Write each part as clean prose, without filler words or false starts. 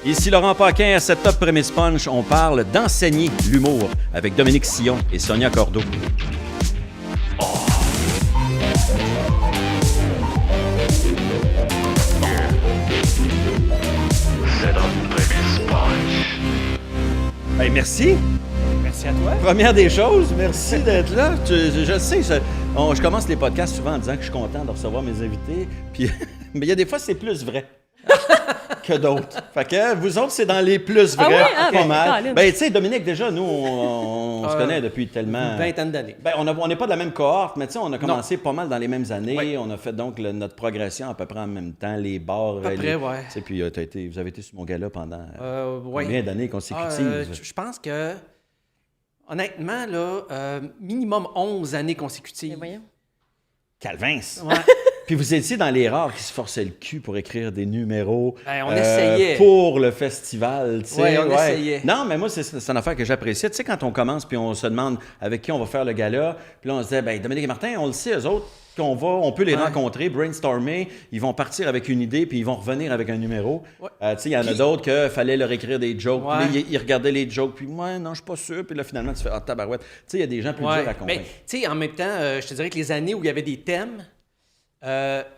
Ici Laurent Paquin à cette Top Premise Punch. On parle d'enseigner l'humour avec Dominique Sillon et Sonia Cordeau. Hey, merci. Merci à toi. Première des choses, merci d'être là. Je sais, je commence les podcasts souvent en disant que je suis content de recevoir mes invités. Puis, mais il y a des fois, c'est plus vrai que d'autres. Fait que vous autres, c'est dans les plus vrais, pas mal. Ben, tu sais, Dominique, déjà, nous, on se connaît depuis tellement... Une vingtaine d'années. Ben, on n'est pas de la même cohorte, mais tu sais, on a commencé pas mal dans les mêmes années. Oui. On a fait donc notre progression à peu près en même temps, les bars. À peu près, ouais. Tu sais, puis vous avez été sur mon gala pendant Ouais. combien d'années consécutives? Je pense que, honnêtement, là, minimum 11 années consécutives. Voyons. Calvins! Ouais. Puis vous étiez dans les rares qui se forçaient le cul pour écrire des numéros On essayait. pour le festival. Tu sais. Ouais, on essayait. Non, mais moi, c'est une affaire que j'appréciais. Tu sais, quand on commence puis on se demande avec qui on va faire le gala, puis là, on se disait, ben Dominique et Martin, on le sait, eux autres, on peut les rencontrer, brainstormer, ils vont partir avec une idée puis ils vont revenir avec un numéro. Ouais. Tu sais, il y en a d'autres qu'il fallait leur écrire des jokes, puis là, ils regardaient les jokes, puis moi, non, je suis pas sûr, puis là, finalement, tu fais, ah, tabarouette. Tu sais, il y a des gens plus durs à convaincre. Mais, tu sais, en même temps, je te dirais que les années où il y avait des thèmes,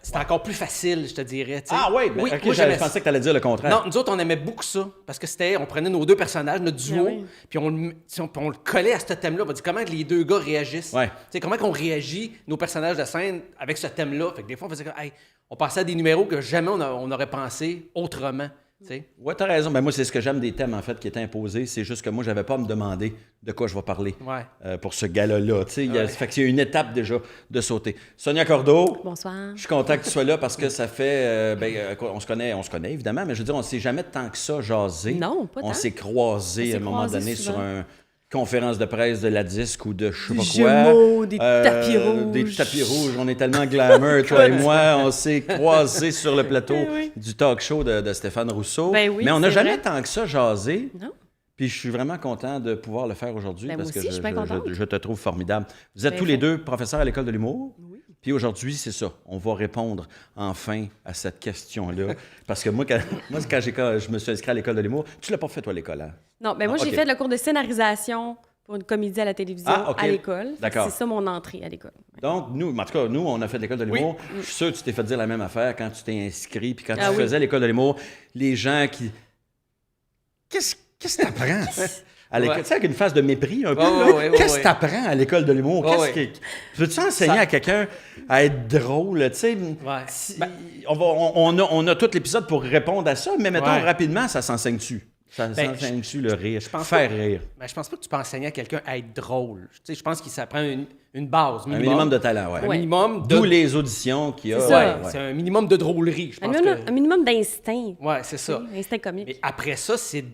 c'était encore plus facile, je te dirais. T'sais. Ah oui, mais okay, je pensais que tu allais dire le contraire. Non, nous autres, on aimait beaucoup ça. Parce que on prenait nos deux personnages, notre duo, puis on le collait à ce thème-là. On va dire comment les deux gars réagissent. Ouais. T'sais, comment on réagit, nos personnages de scène, avec ce thème-là. Fait que des fois, on faisait on passait à des numéros que jamais on aurait pensé autrement. Oui, t'as raison. Ben moi, c'est ce que j'aime des thèmes, en fait, qui étaient imposés. C'est juste que moi, j'avais pas à me demander de quoi je vais parler pour ce gala-là. Fait que c'est une étape déjà de sauter. Sonia Cordeau. Bonsoir. Je suis content que tu sois là parce que ça fait... on se connaît, évidemment, mais je veux dire, on s'est jamais tant que ça jasé. Non, pas tant. On s'est croisés à un moment donné souvent. sur une conférence de presse de la disque ou de je sais pas Jumeaux, des tapis rouges. Des tapis rouges. On est tellement glamour, toi et moi. On s'est croisés sur le plateau du talk show de Stéphane Rousseau. Ben oui, mais on n'a jamais vrai. tant que ça jasé. Non. Puis je suis vraiment content de pouvoir le faire aujourd'hui parce moi que aussi, je suis bien contente. je te trouve formidable. Vous êtes tous les deux professeurs à l'École de l'humour. Oui. Puis aujourd'hui, c'est ça. On va répondre enfin à cette question-là. Parce que moi, quand je me suis inscrit à l'École de l'humour, tu l'as pas fait, toi, à l'école, hein? Non, mais moi, j'ai fait le cours de scénarisation pour une comédie à la télévision à l'école. D'accord. C'est ça mon entrée à l'école. Donc, en tout cas, nous, on a fait l'École de l'humour. Je suis sûr que tu t'es fait dire la même affaire quand tu t'es inscrit. Puis quand tu faisais l'École de l'humour, les gens qui... Qu'est-ce que t'apprends? À l'école, tu sais, avec une phase de mépris un peu. Qu'est-ce que t'apprends à l'École de l'humour? Veux-tu enseigner à quelqu'un à être drôle? Tu sais, on a tout l'épisode pour répondre à ça, mais mettons rapidement, ça s'enseigne-tu? Ça s'enseigne-tu le rire? Faire rire. Ben, je pense pas que tu peux enseigner à quelqu'un à être drôle. Tu sais, je pense que ça prend une base. Un minimum de talent, Un minimum D'où les auditions qu'il y a. C'est ça. C'est un minimum de drôlerie, je pense. Un minimum d'instinct. Oui, c'est ça. Instinct comique. Mais après ça, c'est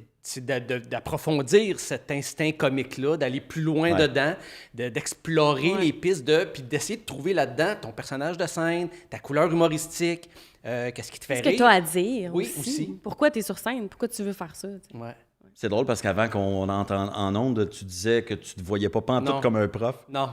d'approfondir cet instinct comique-là, d'aller plus loin dedans, d'explorer les pistes puis d'essayer de trouver là-dedans ton personnage de scène, ta couleur humoristique, qu'est-ce qui te fait rire. Qu'est-ce que tu as à dire aussi. Pourquoi tu es sur scène? Pourquoi tu veux faire ça? Ouais. C'est drôle parce qu'avant qu'on entre en ondes, tu disais que tu te voyais pas pantoute comme un prof. Non.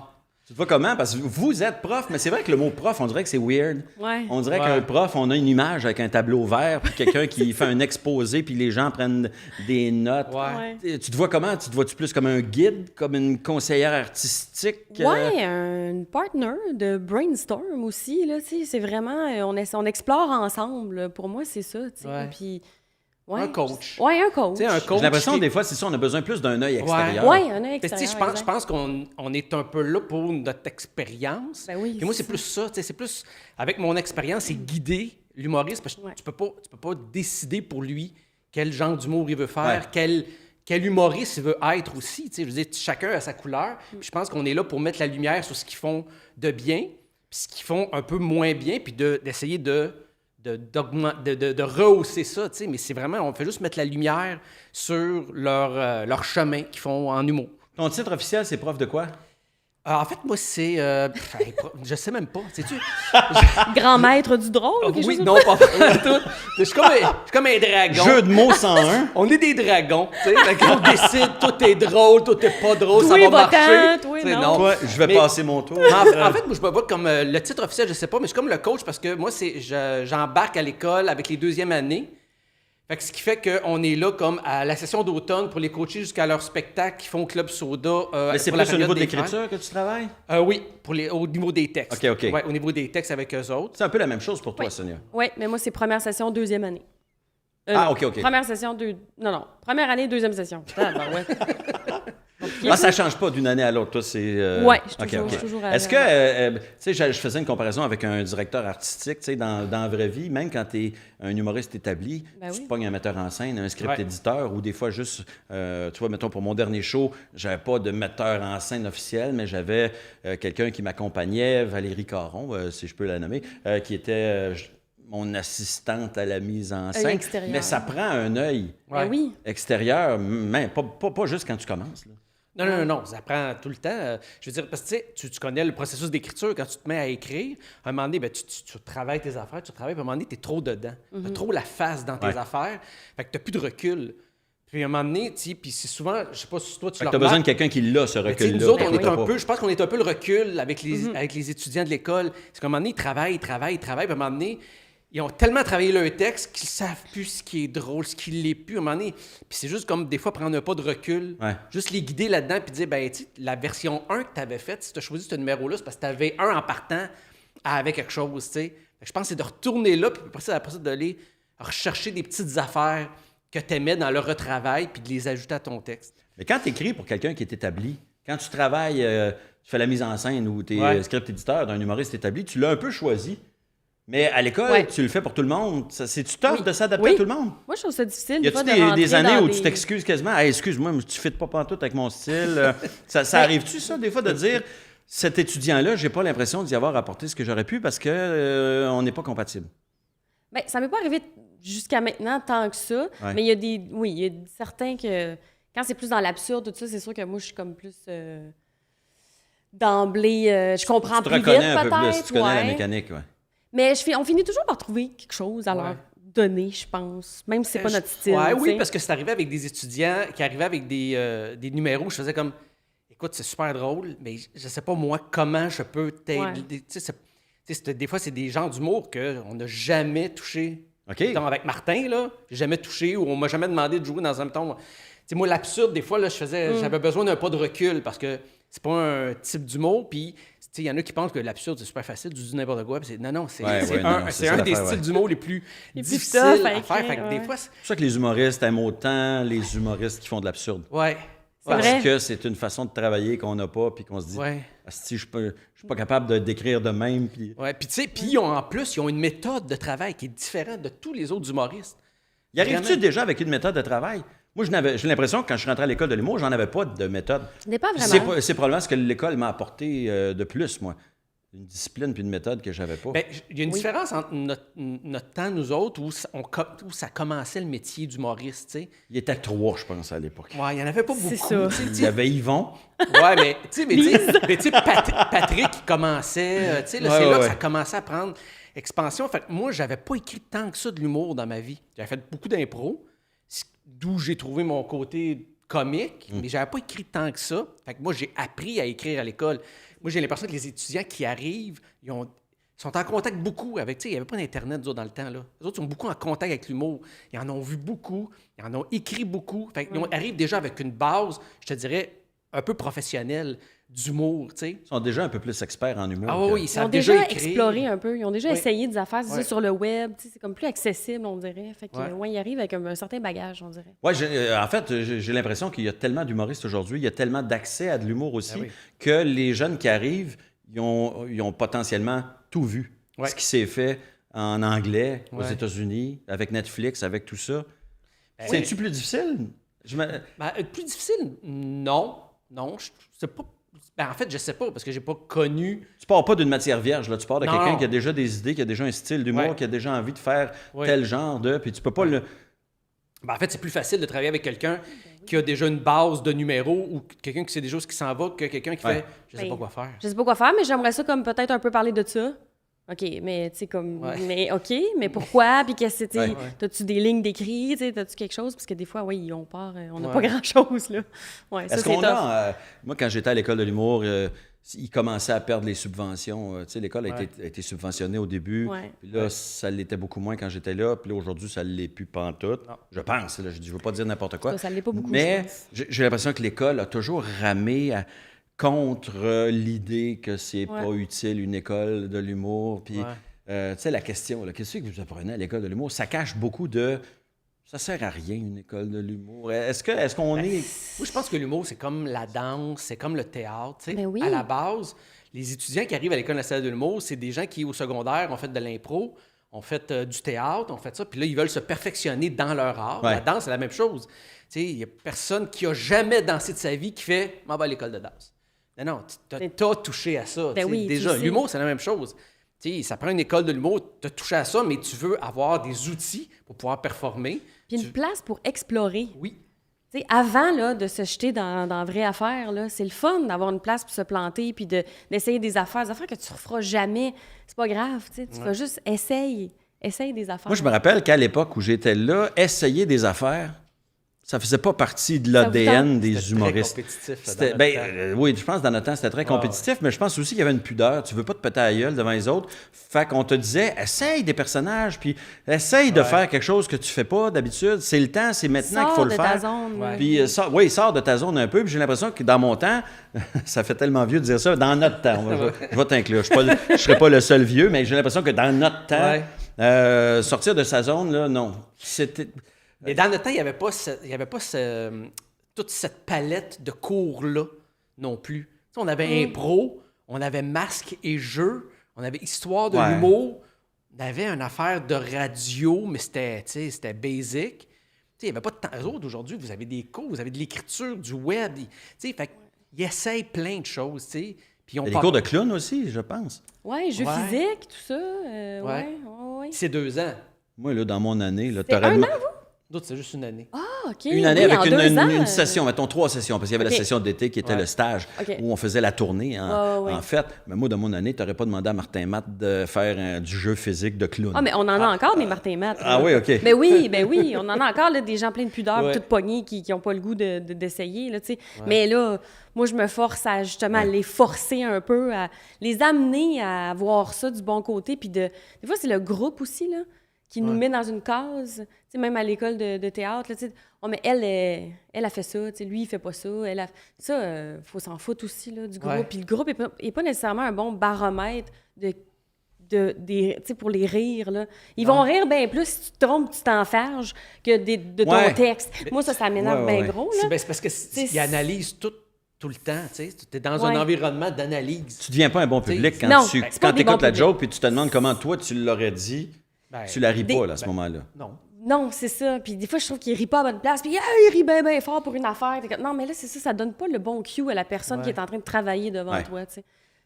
Tu te vois comment? Parce que vous êtes prof, mais c'est vrai que le mot prof, on dirait que c'est weird. Ouais. On dirait qu'un prof, on a une image avec un tableau vert, puis quelqu'un qui fait un exposé, puis les gens prennent des notes. Ouais. Tu te vois comment? Tu te vois-tu plus comme un guide, comme une conseillère artistique? Oui, un partner de brainstorm aussi. Là, c'est vraiment... On explore ensemble. Pour moi, c'est ça. Puis... Ouais. Un coach. Oui, un coach. Un coach. J'ai l'impression que des fois, c'est ça, on a besoin plus d'un œil extérieur. Oui, un œil extérieur. Je pense qu'on est un peu là pour notre expérience. Ben oui, puis moi, c'est plus ça. C'est plus, avec mon expérience, c'est guider l'humoriste. Parce que tu peux pas décider pour lui quel genre d'humour il veut faire, quel humoriste il veut être aussi. Je veux dire, chacun a sa couleur. Puis je pense qu'on est là pour mettre la lumière sur ce qu'ils font de bien, puis ce qu'ils font un peu moins bien, puis d'essayer de rehausser ça, tu sais, mais c'est vraiment, on fait juste mettre la lumière sur leur chemin qu'ils font en humour. Ton titre officiel, c'est prof de quoi? En fait, moi, c'est... je sais même pas, sais-tu? Grand maître du drôle ou quelque chose non, pas tout. Je suis comme un dragon. Jeu de mots 101. On est des dragons, tu sais. On décide, tout est drôle, tout est pas drôle, Tout ça est va marcher. votant, Non. Toi, je vais passer mon tour. En fait, moi, je me vois comme le titre officiel, je sais pas, mais je suis comme le coach parce que moi, j'embarque à l'école avec les deuxièmes années. Fait que ce qui fait qu'on est là comme à la session d'automne pour les coacher jusqu'à leur spectacle qui font Club Soda. Mais c'est pour la plus au niveau de période des l'écriture que tu travailles? Oui, au niveau des textes. OK. Ouais, au niveau des textes avec eux autres. C'est un peu la même chose pour toi, Sonia. Oui, mais moi, c'est première session, deuxième année. OK. Première session, Non. Première année, deuxième session. Ouais. Ça ne change pas d'une année à l'autre. Toi, c'est. Oui, je suis toujours à Est-ce que, tu sais, je faisais une comparaison avec un directeur artistique, tu sais, dans la vraie vie, même quand tu es un humoriste établi, tu te pognes un metteur en scène, un script éditeur, ou des fois juste, tu vois, mettons, pour mon dernier show, j'avais pas de metteur en scène officiel, mais j'avais quelqu'un qui m'accompagnait, Valérie Caron, si je peux la nommer, qui était mon assistante à la mise en scène. Mais ça prend un œil extérieur, même, pas juste quand tu commences. Là. Non, ça prend tout le temps. Je veux dire, parce que tu connais le processus d'écriture. Quand tu te mets à écrire, à un moment donné, tu travailles tes affaires, puis à un moment donné, tu es trop dedans. Tu as trop la face dans tes affaires. Fait que tu n'as plus de recul. Puis à un moment donné, puis c'est souvent, je sais pas si toi tu l'as. Tu as besoin de quelqu'un qui l'a, ce recul-là. Nous autres, on est un peu, je pense qu'on est un peu le recul avec les étudiants de l'école. C'est qu'à un moment donné, ils travaillent, puis à un moment donné, ils ont tellement travaillé leur texte qu'ils savent plus ce qui est drôle, ce qui l'est plus à un moment donné. Puis c'est juste comme des fois prendre un pas de recul, juste les guider là-dedans puis dire, ben tu sais, la version 1 que tu avais faite, si tu as choisi ce numéro-là, c'est parce que tu avais un en partant avec quelque chose, tu sais. Je pense que c'est de retourner là puis après ça d'aller rechercher des petites affaires que tu aimais dans le retravail puis de les ajouter à ton texte. Mais quand tu écris pour quelqu'un qui est établi, quand tu travailles, tu fais la mise en scène ou tu es script éditeur d'un humoriste établi, tu l'as un peu choisi. Mais à l'école, tu le fais pour tout le monde. C'est-tu tough de s'adapter à tout le monde? Moi, je trouve ça difficile. Y a-tu des années où tu t'excuses quasiment? Hey, excuse-moi, mais tu ne fites pas pantoute avec mon style. Ça arrive-tu, ça, des fois, de dire cet étudiant-là, j'ai pas l'impression d'y avoir apporté ce que j'aurais pu parce que on n'est pas compatible? Bien, ça m'est pas arrivé jusqu'à maintenant tant que ça. Ouais. Mais il y a certains que. Quand c'est plus dans l'absurde, tout ça, c'est sûr que moi, je suis comme plus. D'emblée, je comprends plus vite, peut-être. Tu reconnais un peu plus, tu connais la mécanique, oui. Mais on finit toujours par trouver quelque chose à leur donner, je pense, même si c'est pas notre style. Oui, parce que c'est arrivé avec des étudiants qui arrivaient avec des numéros. Je faisais comme, écoute, c'est super drôle, mais je sais pas moi comment je peux t'aider. Des fois, c'est des genres d'humour qu'on n'a jamais touché. Mettons, avec Martin, là, j'ai jamais touché ou on m'a jamais demandé de jouer dans un ton. Moi, l'absurde, des fois, là, j'avais besoin d'un pas de recul parce que c'est pas un type d'humour. Puis, il y en a qui pensent que l'absurde, c'est super facile, du n'importe quoi. Non, c'est un des styles d'humour les plus difficiles à faire. Fait que des fois, c'est pour ça que les humoristes aiment autant les humoristes qui font de l'absurde. Parce que c'est une façon de travailler qu'on n'a pas, puis qu'on se dit, si je suis pas capable de décrire de même. Puis en plus, ils ont une méthode de travail qui est différente de tous les autres humoristes. Y arrives-tu déjà avec une méthode de travail? Moi, j'ai l'impression que quand je suis rentré à l'école de l'humour, j'en avais pas de méthode. Ce n'est pas vraiment. C'est probablement ce que l'école m'a apporté de plus, moi. Une discipline puis une méthode que j'avais pas. Il y a une différence entre notre temps, nous autres, où ça commençait le métier d'humoriste, tu sais. Il était 3, je pense, à l'époque. Il n'y en avait pas beaucoup. C'est ça. Il y avait Yvon. Mais tu sais, Patrick qui commençait, c'est là que ça commençait à prendre expansion. Fait que moi, j'avais pas écrit tant que ça de l'humour dans ma vie. J'avais fait beaucoup d'impro, d'où j'ai trouvé mon côté comique, mais j'avais pas écrit tant que ça. Fait que moi, j'ai appris à écrire à l'école. Moi, j'ai l'impression que les étudiants qui arrivent, ils sont en contact beaucoup avec... Tu sais, il n'y avait pas d'Internet, dans le temps, là. Les autres sont beaucoup en contact avec l'humour. Ils en ont vu beaucoup, ils en ont écrit beaucoup. Fait qu'ils arrivent déjà avec une base, je te dirais, un peu professionnelle d'humour, tu sais. Ils sont déjà un peu plus experts en humour. Ils ont déjà exploré un peu. Ils ont déjà essayé des affaires sur le web. C'est comme plus accessible, on dirait. Fait que, ils arrivent avec un certain bagage, on dirait. En fait, j'ai l'impression qu'il y a tellement d'humoristes aujourd'hui, il y a tellement d'accès à de l'humour aussi, que les jeunes qui arrivent, ils ont potentiellement tout vu. Ce qui s'est fait en anglais, aux États-Unis, avec Netflix, avec tout ça. C'est-tu plus difficile? Plus difficile? Non, je sais pas. En fait, je sais pas, parce que j'ai pas connu... Tu pars pas d'une matière vierge, là. Tu pars de quelqu'un qui a déjà des idées, qui a déjà un style d'humour, qui a déjà envie de faire tel genre de... Puis tu peux pas le... En fait, c'est plus facile de travailler avec quelqu'un qui a déjà une base de numéros ou quelqu'un qui sait déjà ce qui s'en va que quelqu'un qui fait « je sais pas quoi faire ». Je sais pas quoi faire, mais j'aimerais ça comme peut-être un peu parler de ça. OK, mais tu sais, comme... Mais OK, mais pourquoi? Puis qu'est-ce que c'est? T'as-tu des lignes d'écrit? T'as-tu quelque chose? Parce que des fois, on part, on n'a pas grand-chose, là. Est-ce qu'on a... moi, quand j'étais à l'école de l'humour, ils commençaient à perdre les subventions. Tu sais, l'école a été subventionnée au début. Ouais. Puis là, ça l'était beaucoup moins quand j'étais là. Puis là, aujourd'hui, ça ne l'est plus pantoute. Non. Je pense. Là, je ne veux pas dire n'importe quoi. Ça l'est pas beaucoup, je Mais pense. j'ai l'impression que l'école a toujours ramé contre l'idée que c'est pas utile une école de l'humour. Puis, tu sais, la question, là, qu'est-ce que vous apprenez à l'école de l'humour? Ça cache beaucoup de... Ça sert à rien, une école de l'humour. Est-ce qu'on est... Moi, je pense que l'humour, c'est comme la danse, c'est comme le théâtre. Tu sais. Ben oui. À la base, les étudiants qui arrivent à l'École nationale de l'humour, c'est des gens qui, au secondaire, ont fait de l'impro, ont fait du théâtre, ont fait ça, puis là, ils veulent se perfectionner dans leur art. Ouais. La danse, c'est la même chose. Tu sais, il n'y a personne qui a jamais dansé de sa vie qui fait « m'en va à l'école de danse ». Non, t'as touché à ça. Ben oui, déjà, tu sais. l'humour, c'est la même chose. Tu sais, ça prend une école de l'humour, tu as touché à ça, mais tu veux avoir des outils pour pouvoir performer. Puis une place pour explorer. Oui. Tu sais, avant là, de se jeter dans la vraie affaire, là, c'est le fun d'avoir une place pour se planter puis d'essayer des affaires que tu ne referas jamais. C'est pas grave, tu sais. Tu vas juste essaye des affaires. Moi, je me rappelle qu'à l'époque où j'étais là, essayer des affaires, ça faisait pas partie de vous l'ADN tente? des C'était humoristes. très compétitif. C'était, dans ben, notre temps. oui, je pense que dans notre temps, c'était très compétitif, mais je pense aussi qu'il y avait une pudeur. Tu veux pas te péter à la gueule devant les autres. Fait qu'on te disait, essaye des personnages, puis essaye de faire quelque chose que tu fais pas d'habitude. C'est le temps, c'est maintenant qu'il faut Sors le de faire. ta zone. Ouais. Puis, sors de ta zone un peu. Puis j'ai l'impression que dans mon temps, ça fait tellement vieux de dire ça, dans notre temps, je vais t'inclure. Je ne serai pas le seul vieux, mais j'ai l'impression que dans notre temps, sortir de sa zone, là, non. C'était... Mais dans notre temps, il n'y avait pas, toute cette palette de cours-là non plus. Tu sais, on avait impro, on avait masque et jeu, on avait histoire de l'humour, on avait une affaire de radio, mais c'était basic. Tu sais, il n'y avait pas de temps. Eux autres, aujourd'hui, vous avez des cours, vous avez de l'écriture, du web. Tu sais, fait qu'ils essayent plein de choses, tu sais. Puis Il y a des cours de clown aussi, je pense. Oui, jeux physiques, tout ça. Ouais. Ouais. C'est 2 ans. Moi, là, dans mon année, là, C'est un an, D'autres, c'est juste une année. Ah, OK. Une année Oui, en avec 2 ans. une session, mettons 3 sessions, parce qu'il y avait OK. la session d'été qui était le stage, OK. où on faisait la tournée, Ouais. en fait. Mais moi, dans mon année, tu n'aurais pas demandé à Martin Matt de faire du jeu physique de clown. Ah, mais on en a encore des Martin Matt. Ah oui, OK. Ben oui, on en a encore là, des gens pleins de pudeur, Ouais. tout pognés, qui n'ont pas le goût d'essayer, là, tu sais. Mais là, moi, je me force à justement les forcer un peu, à les amener à voir ça du bon côté. Puis des fois, c'est le groupe aussi, là, qui nous met dans une case. Tu sais, même à l'école de théâtre, là, tu sais, oh, mais elle a fait ça, tu sais, lui, il fait pas ça. Ça, faut s'en foutre aussi, là, du groupe. Ouais. Puis le groupe est pas nécessairement un bon baromètre tu sais, pour les rires, là. Ils vont rire bien plus si tu te trompes, tu t'enfarges, que de ton Ouais. texte. Moi, ça m'énerve bien gros, là. C'est parce qu'ils analysent tout le temps, tu sais. Tu es dans un Ouais. environnement d'analyse. Tu deviens pas un bon public quand Non, tu c'est pas des écoutes bons la publics. joke puis tu te demandes comment toi tu l'aurais dit. Ben, Tu la ris pas là, à ce moment-là. Non. Non, c'est ça. Puis des fois, je trouve qu'il rit pas à bonne place. Puis il rit bien, bien fort pour une affaire. T'es comme, non, mais là, c'est ça, ça donne pas le bon cue à la personne qui est en train de travailler devant Ouais. toi, tu sais.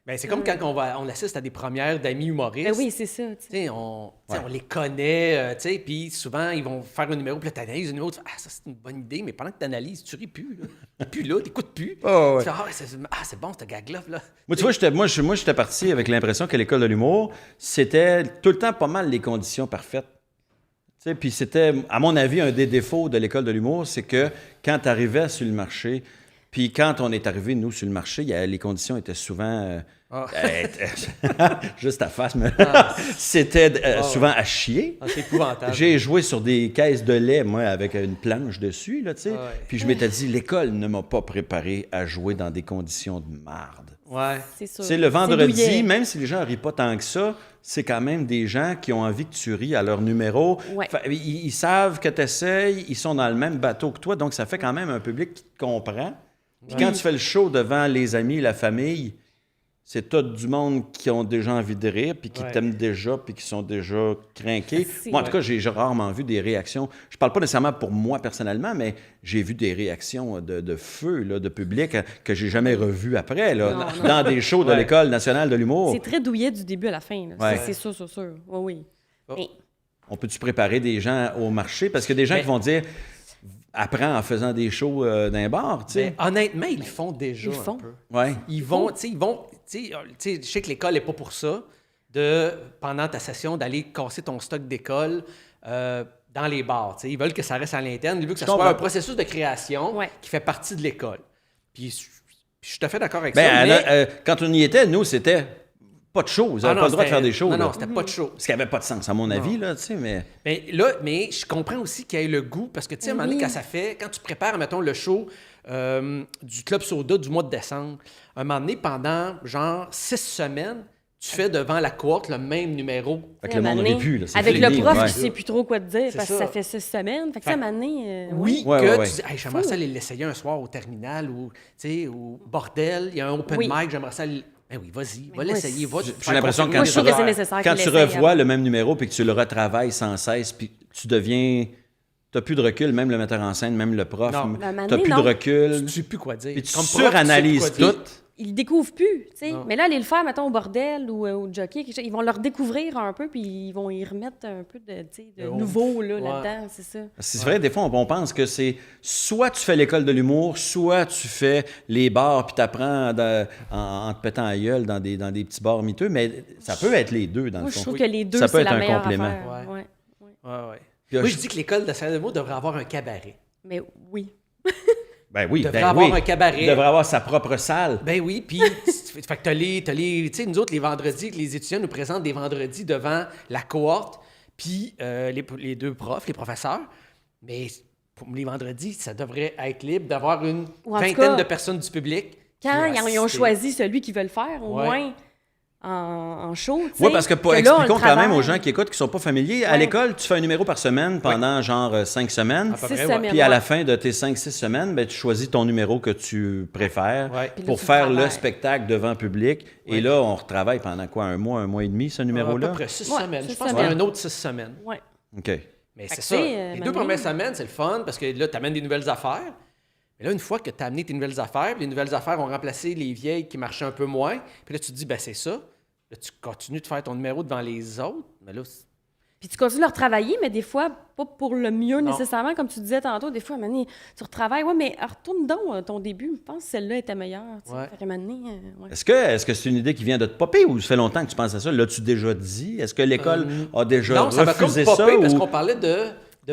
Ben, c'est comme quand on assiste à des premières d'amis humoristes. Ben oui, c'est ça, tu sais. Tu sais, on les connaît, tu sais, puis souvent, ils vont faire un numéro, puis là, tu analyses le numéro, tu fais « Ah, ça, c'est une bonne idée », mais pendant que tu analyses, tu ris plus, là. T'es plus là, t'écoutes plus. Oh, ouais. Tu fais « c'est bon, ce gag-là, là. » Moi, tu vois, j'étais parti avec l'impression que l'école de l'humour, c'était tout le temps pas mal les conditions parfaites. Tu sais, puis c'était, à mon avis, un des défauts de l'école de l'humour, c'est que quand tu arrivais sur le marché, puis quand on est arrivé, nous, sur le marché, les conditions étaient souvent... juste à face, mais c'était souvent à chier. Ah, c'est épouvantable. J'ai joué sur des caisses de lait, moi, avec une planche dessus, là, tu sais. Ouais. Puis je m'étais dit, l'école ne m'a pas préparé à jouer dans des conditions de marde. Ouais. C'est sûr. Tu sais, le vendredi, douillet. même si les gens rient pas tant que ça, c'est quand même des gens qui ont envie que tu ris à leur numéro. Ouais. Ils savent que tu essayes, ils sont dans le même bateau que toi, donc ça fait quand même un public qui te comprend. Puis quand tu fais le show devant les amis, la famille, c'est tout du monde qui ont déjà envie de rire, puis qui t'aiment déjà, puis qui sont déjà crinqués. Moi, en tout cas, j'ai rarement vu des réactions. Je parle pas nécessairement pour moi personnellement, mais j'ai vu des réactions de feu, là, de public, que j'ai jamais revues après, là, Non. dans des shows de l'École nationale de l'humour. C'est très douillet du début à la fin, là. Ouais. Ça, c'est sûr, sûr, sûr. Oui, oui. Oh. Mais- On peut-tu préparer des gens au marché? Parce qu'il y a des gens qui vont dire apprends en faisant des shows d'un bar, tu sais. Mais honnêtement, ils le font déjà Ils le font. un peu. Ouais. Ils vont, tu sais, je sais que l'école n'est pas pour ça, pendant ta session, d'aller casser ton stock d'école dans les bars. Tu sais. Ils veulent que ça reste à l'interne. Ils veulent que ça soit comprends. un processus de création Ouais. qui fait partie de l'école. Puis Puis je suis tout à fait d'accord avec Ben, ça. Mais... quand on y était, nous, c'était pas de show. Ils n'avaient pas le droit de faire des shows. Non, là. c'était pas de show. Ce qui n'avait pas de sens, à mon avis, là, tu sais, mais... Mais je comprends aussi qu'il y ait le goût, parce que, tu sais, à un moment donné, quand tu prépares, mettons, le show du Club Soda du mois de décembre, à un moment donné, pendant, genre, 6 semaines, tu fais devant la cohorte le même numéro. Fait que le monde n'aurait plus, là. C'est avec fini, le prof, ouais. tu sais plus trop quoi te dire, C'est parce que ça. ça fait 6 semaines. Fait que ça, à un moment donné, Oui, Ouais, que ouais, ouais. tu dis, hey, j'aimerais ça aller l'essayer un soir au terminal ou, tu sais, au bordel, il y a un open mic, j'aimerais ça. Ben oui, vas-y, va l'essayer, va. J'ai l'impression que Moi, je trouve que c'est nécessaire quand qu'il tu l'essaye revois avant. le même numéro puis que tu le retravailles sans cesse, puis tu deviens... T'as plus de recul, même le metteur en scène, même le prof. Non. Ben, à un moment T'as donné, plus de non. recul. Tu sais plus quoi dire. Puis tu Comme prof, tu sais plus suranalyses quoi dire. tout. Ils le découvrent plus, tu sais. Non. Mais là, aller le faire, mettons, au bordel ou au jockey, quelque chose, ils vont leur découvrir un peu, puis ils vont y remettre un peu de, tu sais, de De nouveau là, ouais. là-dedans, c'est ça. C'est vrai, des fois, on pense que c'est soit tu fais l'école de l'humour, soit tu fais les bars puis t'apprends en te pétant à gueule dans des petits bars miteux, mais ça peut être les deux, dans Moi, le je fond. trouve que les deux, Ça peut c'est être la un meilleure complément. affaire. Ouais. Ouais. Ouais. Puis, Moi, je dis que l'école de Saint-Denis devrait avoir un cabaret. Mais oui. Ben oui, devrait ben avoir oui. un cabaret. Il devrait avoir sa propre salle. Ben oui, puis fait que t'as les tu sais, nous autres, les vendredis, les étudiants nous présentent des vendredis devant la cohorte, puis les deux profs, les professeurs, mais pour les vendredis, ça devrait être libre d'avoir une Ou en tout vingtaine cas, de personnes du public. Quand qui vont ils ont assister. choisi celui qu'ils veulent faire, au Ouais. moins en show, tu sais. Oui, parce que là, on le expliquons quand même travaille. aux gens qui écoutent, qui ne sont pas familiers. À Ouais. l'école, tu fais un numéro par semaine pendant genre 5 semaines. À peu 6 près, ouais. semaines. Puis à la ouais. fin de tes 5-6 semaines, ben, tu choisis ton numéro que tu préfères Ouais. Puis là, pour tu faire le travailles. spectacle devant public. Et Ouais. là, on retravaille pendant quoi? Un mois et demi, ce À numéro-là? peu près 6 Ouais, semaines. 6 Je pense qu'il y semaines. a un autre 6 semaines. Ouais. OK. Mais Fait c'est que ça. tu sais, Les maintenant- deux premières semaines, c'est le fun parce que là, tu amènes des nouvelles affaires. Mais là, une fois que tu as amené tes nouvelles affaires, les nouvelles affaires ont remplacé les vieilles qui marchaient un peu moins. Puis là, tu te dis, ben c'est ça. Là, tu continues de faire ton numéro devant les autres. Mais là, Puis tu continues de le retravailler, mais des fois, pas pour le mieux Non. nécessairement, comme tu disais tantôt. Des fois, à un moment donné, tu retravailles. Ouais, mais retourne donc ton début. Je pense que celle-là était meilleure. Tu sais. Ouais. Fait qu'à un moment donné, ouais. Est-ce que c'est une idée qui vient de te popper ou ça fait longtemps que tu penses à ça? L'as-tu déjà dit? Est-ce que l'école a déjà non, ça m'a comme refusé popé ça? parce ou- qu'on parlait de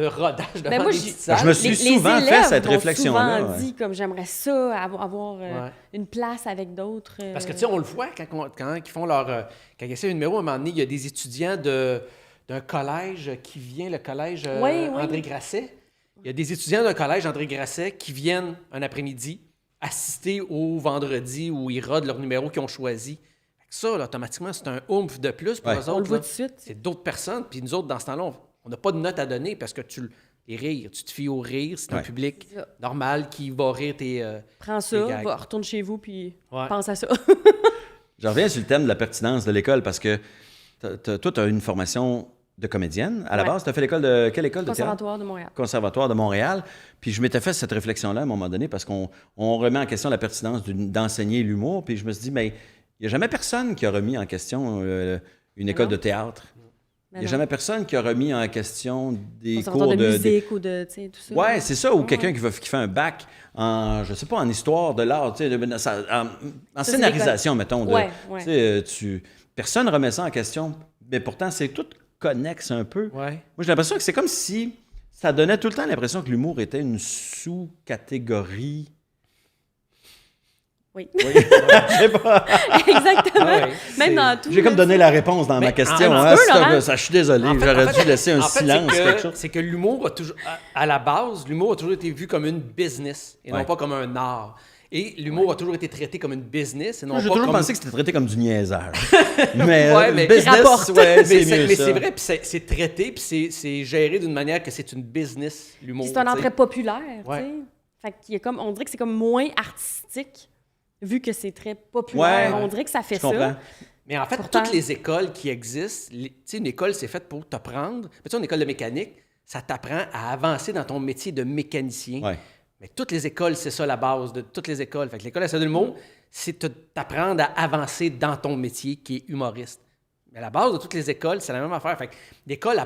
rodage devant Ben moi, des j'ai- petites salles. je me suis souvent fait élèves cette m'ont réflexion-là, souvent ouais. dit comme j'aimerais ça, avoir Ouais. une place avec d'autres. Parce que, tu sais, on le voit quand ils font leur... quand ils essaient un numéro, à un moment donné, il y a des étudiants d'un collège qui vient, le collège Oui, oui. André Grasset. Il y a des étudiants d'un collège André Grasset qui viennent un après-midi assister au vendredi où ils rodent leur numéro qu'ils ont choisi. Fait que ça, là, automatiquement, c'est un oomph de plus pour Ouais. eux autres. on le voit là. tout de suite. C'est d'autres personnes. Puis nous autres, dans ce temps-là, on n'a pas de note à donner parce que les rires, tu te fies au rire. C'est un Ouais. public C'est ça. normal qui va rire tes... Prends les ça, gags. retourne chez vous, puis Ouais. pense à ça. Je reviens sur le thème de la pertinence de l'école parce que toi, tu as une formation de comédienne. À la Ouais. base, tu as fait quelle école de théâtre? Conservatoire de Montréal. Conservatoire de Montréal. Puis je m'étais fait cette réflexion-là à un moment donné parce qu'on remet en question la pertinence d'enseigner l'humour. Puis je me suis dit, mais il n'y a jamais personne qui a remis en question une école non. de théâtre. Il Mais n'y a non. jamais personne qui a remis en question des Conservatoire cours de de musique ou de, tu sais, tout ça. Ouais, c'est ça, ou Ouais. quelqu'un qui fait un bac en, je sais pas, en histoire de l'art, tu sais, en c'est scénarisation, mettons. Ouais, ouais. Tu sais, personne ne remet ça en question, mais pourtant, c'est tout connexe un peu. Ouais. Moi, j'ai l'impression que c'est comme si ça donnait tout le temps l'impression que l'humour était une sous-catégorie. Oui. Oui, je sais pas. Exactement. Ouais, Même c'est- dans tout. J'ai comme là, donné la réponse dans Mais ma question. un hein. petit peu, Ça, Laurent. je suis désolé, En fait- j'aurais en fait- dû laisser un en fait, silence, quelque chose. c'est que l'humour a toujours, à la base, l'humour a toujours été vu comme une business et non Ouais. pas comme un art. Et l'humour a toujours été traité comme une business et non J'ai pas toujours comme... pensé que c'était traité comme du niaisage. mais Ouais, mais business, rapporte. ouais, mais c'est c'est mieux mais ça. c'est vrai, puis c'est traité, puis c'est géré d'une manière que c'est une business, l'humour. Puis c'est un tu sais. entrée populaire, Ouais. tu sais. Fait qu'il y a comme, on dirait que c'est comme moins artistique, vu que c'est très populaire. Ouais. On dirait que ça fait Je comprends. ça. Mais en fait, Pourtant- toutes les écoles qui existent, tu sais, une école, c'est faite pour t'apprendre. Mais tu sais, une école de mécanique, ça t'apprend à avancer dans ton métier de mécanicien. Ouais. Mais toutes les écoles, c'est ça la base de toutes les écoles. Fait que l'école à de l'humour, c'est t'apprendre à avancer dans ton métier qui est humoriste. Mais la base de toutes les écoles, c'est la même affaire. Fait que l'école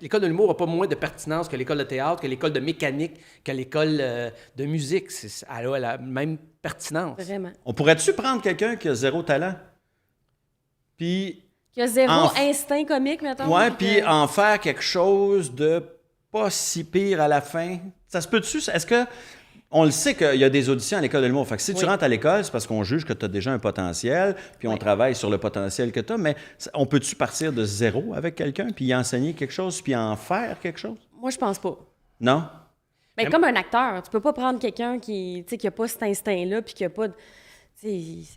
l'école de l'humour n'a pas moins de pertinence que l'école de théâtre, que l'école de mécanique, que l'école de musique. Elle a la même pertinence. Vraiment. On pourrait-tu prendre quelqu'un qui a zéro talent? Puis, Il y a zéro En- instinct comique, mettons. ouais, puis puis que- en faire quelque chose de pas si pire à la fin. Ça se peut-tu? Est-ce que on le sait qu'il y a des auditions à l'école de l'humour. Fait que si tu Oui. rentres à l'école, c'est parce qu'on juge que tu as déjà un potentiel, puis on Oui. travaille sur le potentiel que tu as, mais on peut-tu partir de zéro avec quelqu'un, puis y enseigner quelque chose, puis en faire quelque chose? Moi, je pense pas. Non? Mais comme un acteur, tu peux pas prendre quelqu'un qui a pas cet instinct-là, puis qui a pas de...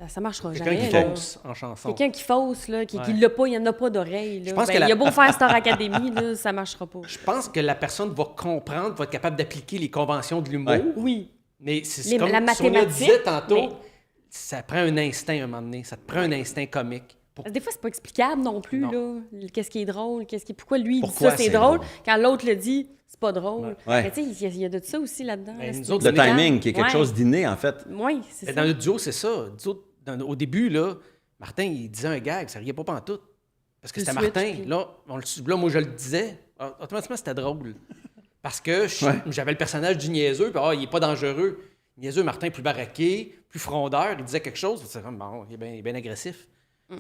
Ça marchera Quelqu'un jamais. qui là. fausse en chanson. Quelqu'un qui fausse, là, qui Ouais. l'a pas, il n'y en a pas d'oreille. Je pense que Il la- a beau faire Star Academy, là, ça marchera pas. Je pense que la personne va comprendre, va être capable d'appliquer les conventions de l'humour. Ouais. Oui. Mais c'est Les- comme la Sonia mathématique, disait tantôt, mais- ça prend un instinct à un moment donné. Ça te prend un instinct comique. Parce que des fois, c'est pas explicable non plus, Non. là. Qu'est-ce qui est drôle, pourquoi lui, il Pourquoi dit ça, c'est c'est drôle, drôle? quand l'autre le dit, c'est pas drôle. Ouais. Mais tu sais, il y a de ça aussi là-dedans. Ben, là, nous c'est autres, Le explicable. timing, qui est quelque Ouais. chose d'inné, en fait. Oui, c'est Mais ça. dans le duo, c'est ça. Nous autres, au début, là, Martin, il disait un gag, ça riait pas pantoute. Parce que Le c'était switch, Martin. puis- Là, moi, je le disais. Automatiquement, c'était drôle. Parce que Ouais. j'avais le personnage du niaiseux, puis il est pas dangereux. Niaiseux, Martin, plus baraqué, plus frondeur, il disait quelque chose. C'est comme, bon, il est bien agressif.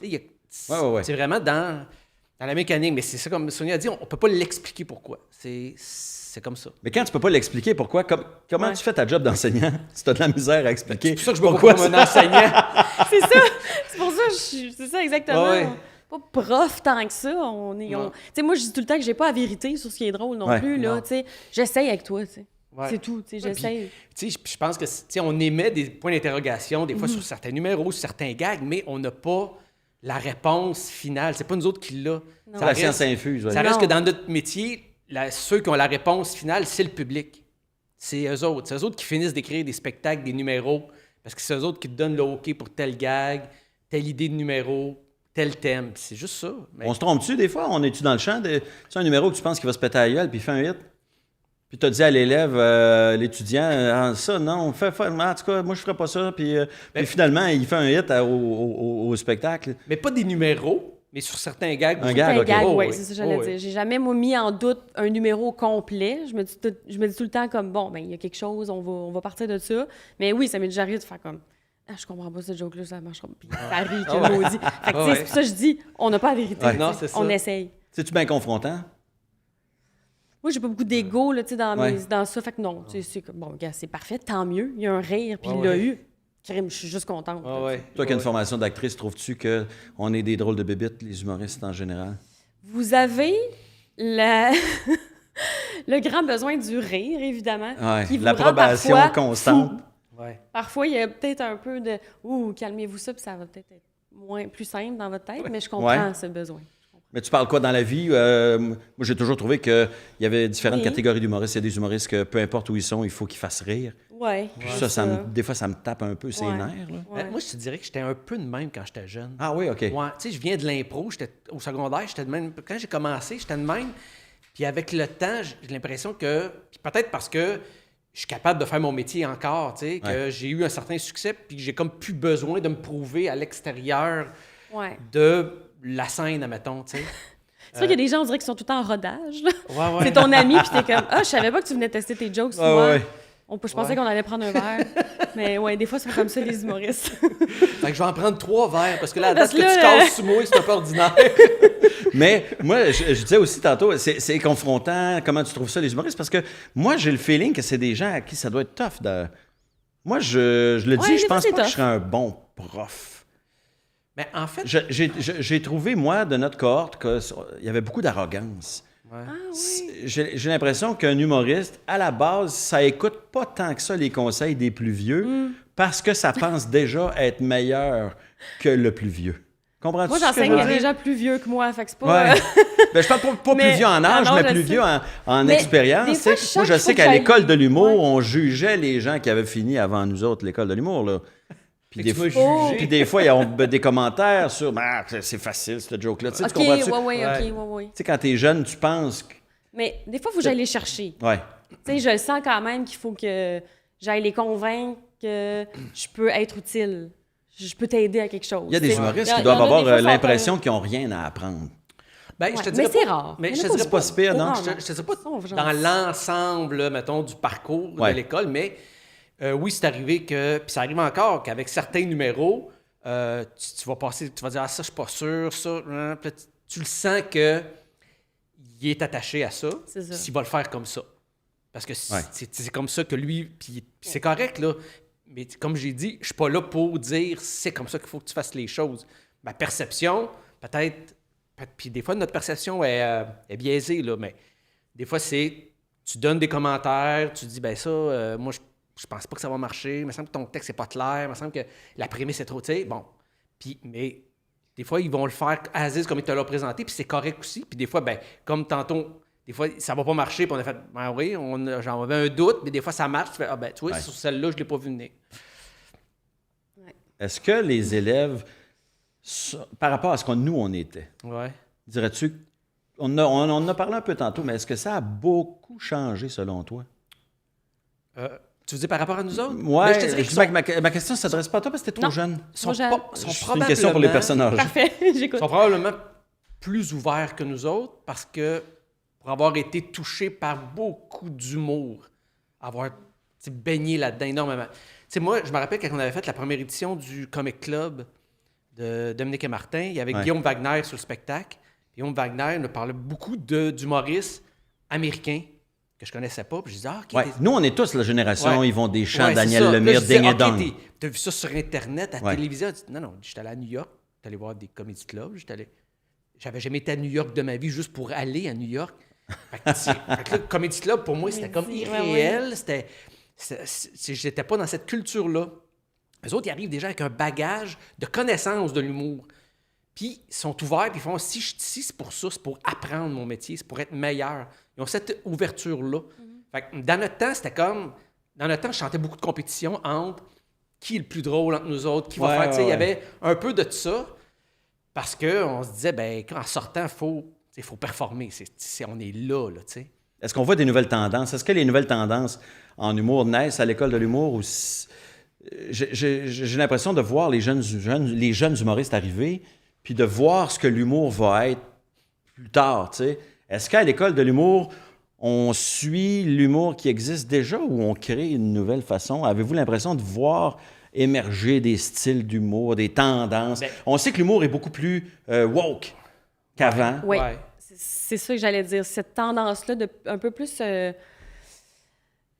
Tu sais, Ouais. C'est vraiment dans la mécanique. Mais c'est ça, comme Sonia a dit, on peut pas l'expliquer pourquoi. C'est comme ça. Mais quand tu peux pas l'expliquer, pourquoi? Comment Ouais. tu fais ta job d'enseignant si tu as de la misère à expliquer? C'est pour ça que je me pourquoi vois comme un enseignant. C'est ça. C'est pour ça, c'est ça exactement. Ouais. Pas prof tant que ça. Non. Tu sais, moi, je dis tout le temps que j'ai pas la vérité sur ce qui est drôle non Ouais. plus, là. Non. Tu sais, j'essaye avec toi, tu sais. Ouais. C'est tout, tu sais, Ouais, j'essaye. Tu sais, je pense que on émet des points d'interrogation des fois sur certains numéros, sur certains gags, mais on n'a pas la réponse finale. C'est pas nous autres qui l'a. C'est la science infuse. ouais. Ça reste Non. que dans notre métier, ceux qui ont la réponse finale, c'est le public. C'est eux autres. C'est eux autres qui finissent d'écrire des spectacles, des numéros, parce que c'est eux autres qui te donnent le OK pour tel gag, telle idée de numéro, tel thème. C'est juste ça. Mais- On se trompe-tu des fois? On est-tu dans le champ? C'est un numéro que tu penses qu'il va se péter à la gueule, puis il fait un hit? Puis tu as dit à l'élève, l'étudiant, ça, non, en tout cas, moi, je ferais pas ça. Puis finalement, il fait un hit au spectacle. mais pas des numéros, mais sur certains gags. Un gag, Un ok. gag, Oh, ouais, oui. c'est ça que j'allais Oh, dire. oui. J'ai jamais moi, mis en doute un numéro complet. Je me dis tout le temps comme, bon, ben il y a quelque chose, on va partir de ça. Mais oui, ça m'est déjà arrivé de faire comme, je comprends pas cette joke-là, ça marchera pas. Puis ça rit, que Ah ouais. maudit. Fait que, tu sais, Ah ouais. c'est pour ça que je dis, on n'a pas la vérité. Ouais. tu sais. Non, c'est ça. On essaye. C'est-tu bien confrontant? Moi, j'ai pas beaucoup d'ego là, tu sais, Ouais. dans ça. Fait que non, tu sais, c'est comme, bon, gars, c'est parfait, tant mieux. Il y a un rire, puis Ouais, il l'a ouais. eu. Crime, je suis juste contente. Ah là. ouais. Toi qui as une Ouais. formation d'actrice, trouves-tu qu'on est des drôles de bébites, les humoristes en général? Vous avez le grand besoin du rire, évidemment. Ouais, qui vous l'approbation rend parfois constante. fou. Ouais. Parfois, il y a peut-être un peu de « Ouh, calmez-vous ça », puis ça va peut-être être plus simple dans votre tête, mais je comprends Ouais. ce besoin. Mais tu parles quoi dans la vie? Moi, j'ai toujours trouvé qu'il y avait différentes Oui. catégories d'humoristes. Il y a des humoristes que, peu importe où ils sont, il faut qu'ils fassent rire. Ouais. Puis des fois, ça me tape un peu ses Ouais. nerfs. Là. Ouais. Moi, je te dirais que j'étais un peu de même quand j'étais jeune. Ah oui, OK. Ouais, tu sais, je viens de l'impro, j'étais au secondaire, j'étais de même. Quand j'ai commencé, j'étais de même. Puis avec le temps, j'ai l'impression que, puis peut-être parce que je suis capable de faire mon métier encore, tu sais, que Ouais. j'ai eu un certain succès, puis que j'ai comme plus besoin de me prouver à l'extérieur Ouais. de la scène, admettons, tu sais. C'est vrai qu'il y a des gens, on dirait, qui sont tout le temps en rodage. là. Ouais, ouais. C'est ton ami, puis t'es comme « Ah, je savais pas que tu venais tester tes jokes sur Ah, moi. ouais. Je pensais Ouais. qu'on allait prendre un verre. Mais ouais, des fois, c'est comme ça, les humoristes. Fait que je vais en prendre 3 verres, parce que là, à Parce date que que tu là, casses sous moi, c'est un peu ordinaire. Mais moi, je disais aussi tantôt, c'est confrontant. Comment tu trouves ça, les humoristes? Parce que moi, j'ai le feeling que c'est des gens à qui ça doit être tough. Moi, je le dis, Ouais, je des fois, pense c'est pas que je tough. serais un bon prof. Mais en fait, J'ai trouvé, moi, de notre cohorte, qu'il y avait beaucoup d'arrogance. ouais. Ah oui. J'ai l'impression qu'un humoriste, à la base, ça écoute pas tant que ça les conseils des plus vieux Mm. parce que ça pense déjà être meilleur que le plus vieux. Comprends-tu Moi, ce que j'enseigne je veux à des dire? gens plus vieux que moi, fait que c'est pas... Ouais. Ben, je parle pas Mais- plus vieux en âge, Ah non, mais je plus sais. vieux en Mais expérience. des fois, tu sais. je Moi, sens je qu'il sais faut que qu'à j'aille- l'école de l'humour, Ouais. on jugeait les gens qui avaient fini avant nous autres, l'école de l'humour. Là. Puis Fait que tu m'as Oh. jugé. puis des fois, ils ont des commentaires sur « c'est facile, cette joke-là. » Tu sais, OK, tu comprends-tu? ouais, Ouais. OK. Tu sais, quand t'es jeune, tu penses que... Mais des fois, il faut que j'aille les chercher. Ouais. Tu sais, je le sens quand même qu'il faut que j'aille les convaincre que je peux être utile. Je peux t'aider à quelque chose. Il y a des Tu sais, humoristes il y qui en doivent a des avoir fois, l'impression qu'ils n'ont rien à apprendre. Ben, Ouais, je te mais dirais c'est pas- rare. Mais Il y je en te a dirais C'est pas si pire, non? Oh, Je te dirais pas Sont gentils. dans l'ensemble, là, mettons, du parcours Ouais. de l'école, mais oui, c'est arrivé que, puis ça arrive encore, qu'avec certains numéros, tu vas passer, tu vas dire, ah, ça, je suis pas sûr, ça, hein. Puis là, tu le sens que il est attaché à ça, C'est ça. s'il va le faire comme ça. Parce que Ouais. c'est comme ça que lui... Puis c'est correct, là. Mais comme j'ai dit, je suis pas là pour dire c'est comme ça qu'il faut que tu fasses les choses. Ma perception, peut-être... Puis des fois, notre perception est biaisée, là, mais des fois, c'est... Tu donnes des commentaires, tu dis, ben ça, moi, je pense pas que ça va marcher, il me semble que ton texte n'est pas clair, il me semble que la prémisse est trop... Tu sais, bon. Puis, mais des fois, ils vont le faire as is comme ils te l'ont présenté, puis c'est correct aussi. Puis des fois, ben comme tantôt... Des fois, ça va pas marcher, puis on a fait, ben oui, j'en avais un doute, mais des fois, ça marche. Tu fais, ah ben, tu vois, sur celle-là, je l'ai pas vu venir. Est-ce que les élèves, par rapport à ce qu'on nous, on était, Ouais. dirais-tu, on en a parlé un peu tantôt, mais est-ce que ça a beaucoup changé selon toi? Tu veux dire par rapport à nous autres? Ouais, Ben, je te dirais qu'ils sont, ma question ne s'adresse pas à toi parce que t'es trop Non. jeune. sont, jeune. pas- sont C'est une question pour les probablement- personnes âgées. Parfait, j'écoute. sont probablement plus ouverts que nous autres parce que pour avoir été touchés par beaucoup d'humour, avoir baigné là-dedans énormément. Tu sais, moi, je me rappelle quand on avait fait la première édition du Comic Club de Dominique et Martin, il y avait Guillaume Wagner sur le spectacle. Guillaume Wagner nous parlait beaucoup d'humoristes américains que je connaissais pas. Puis je disais, ah, OK. Ouais. Nous, on est tous la génération Ouais. Yvon Deschamps, Ouais, c'est Daniel ça. Lemire, Là, je disais, Ding et OK, Dong. t'as vu ça sur Internet, à la Ouais. télévision? Je dis, non, j'étais allé à New York, j'étais allé voir des comedy clubs, j'avais jamais été à New York de ma vie juste pour aller à New York. Fait que le comedy club, pour moi, c'était comme Ouais, irréel. J'étais pas dans cette culture-là. Les autres, ils arrivent déjà avec un bagage de connaissance de l'humour. Puis, ils sont ouverts, puis ils font, si je suis ici, c'est pour ça, c'est pour apprendre mon métier, c'est pour être meilleur. Ils ont cette ouverture-là. Fait que dans notre temps, c'était comme... Dans notre temps, je chantais beaucoup de compétitions entre qui est le plus drôle entre nous autres, qui va faire... Tu sais, il y avait un peu de ça, parce qu'on se disait, ben en sortant, il faut performer. On est là, tu sais. Est-ce qu'on voit des nouvelles tendances? Est-ce que les nouvelles tendances en humour naissent à l'école de l'humour? Ou j'ai l'impression de voir les jeunes humoristes arriver, puis de voir ce que l'humour va être plus tard, tu sais. Est-ce qu'à l'école de l'humour, on suit l'humour qui existe déjà ou on crée une nouvelle façon? Avez-vous l'impression de voir émerger des styles d'humour, des tendances? Ben- On sait que l'humour est beaucoup plus woke qu'avant. Oui, Ouais. c'est ça que j'allais dire. Cette tendance-là, de un peu plus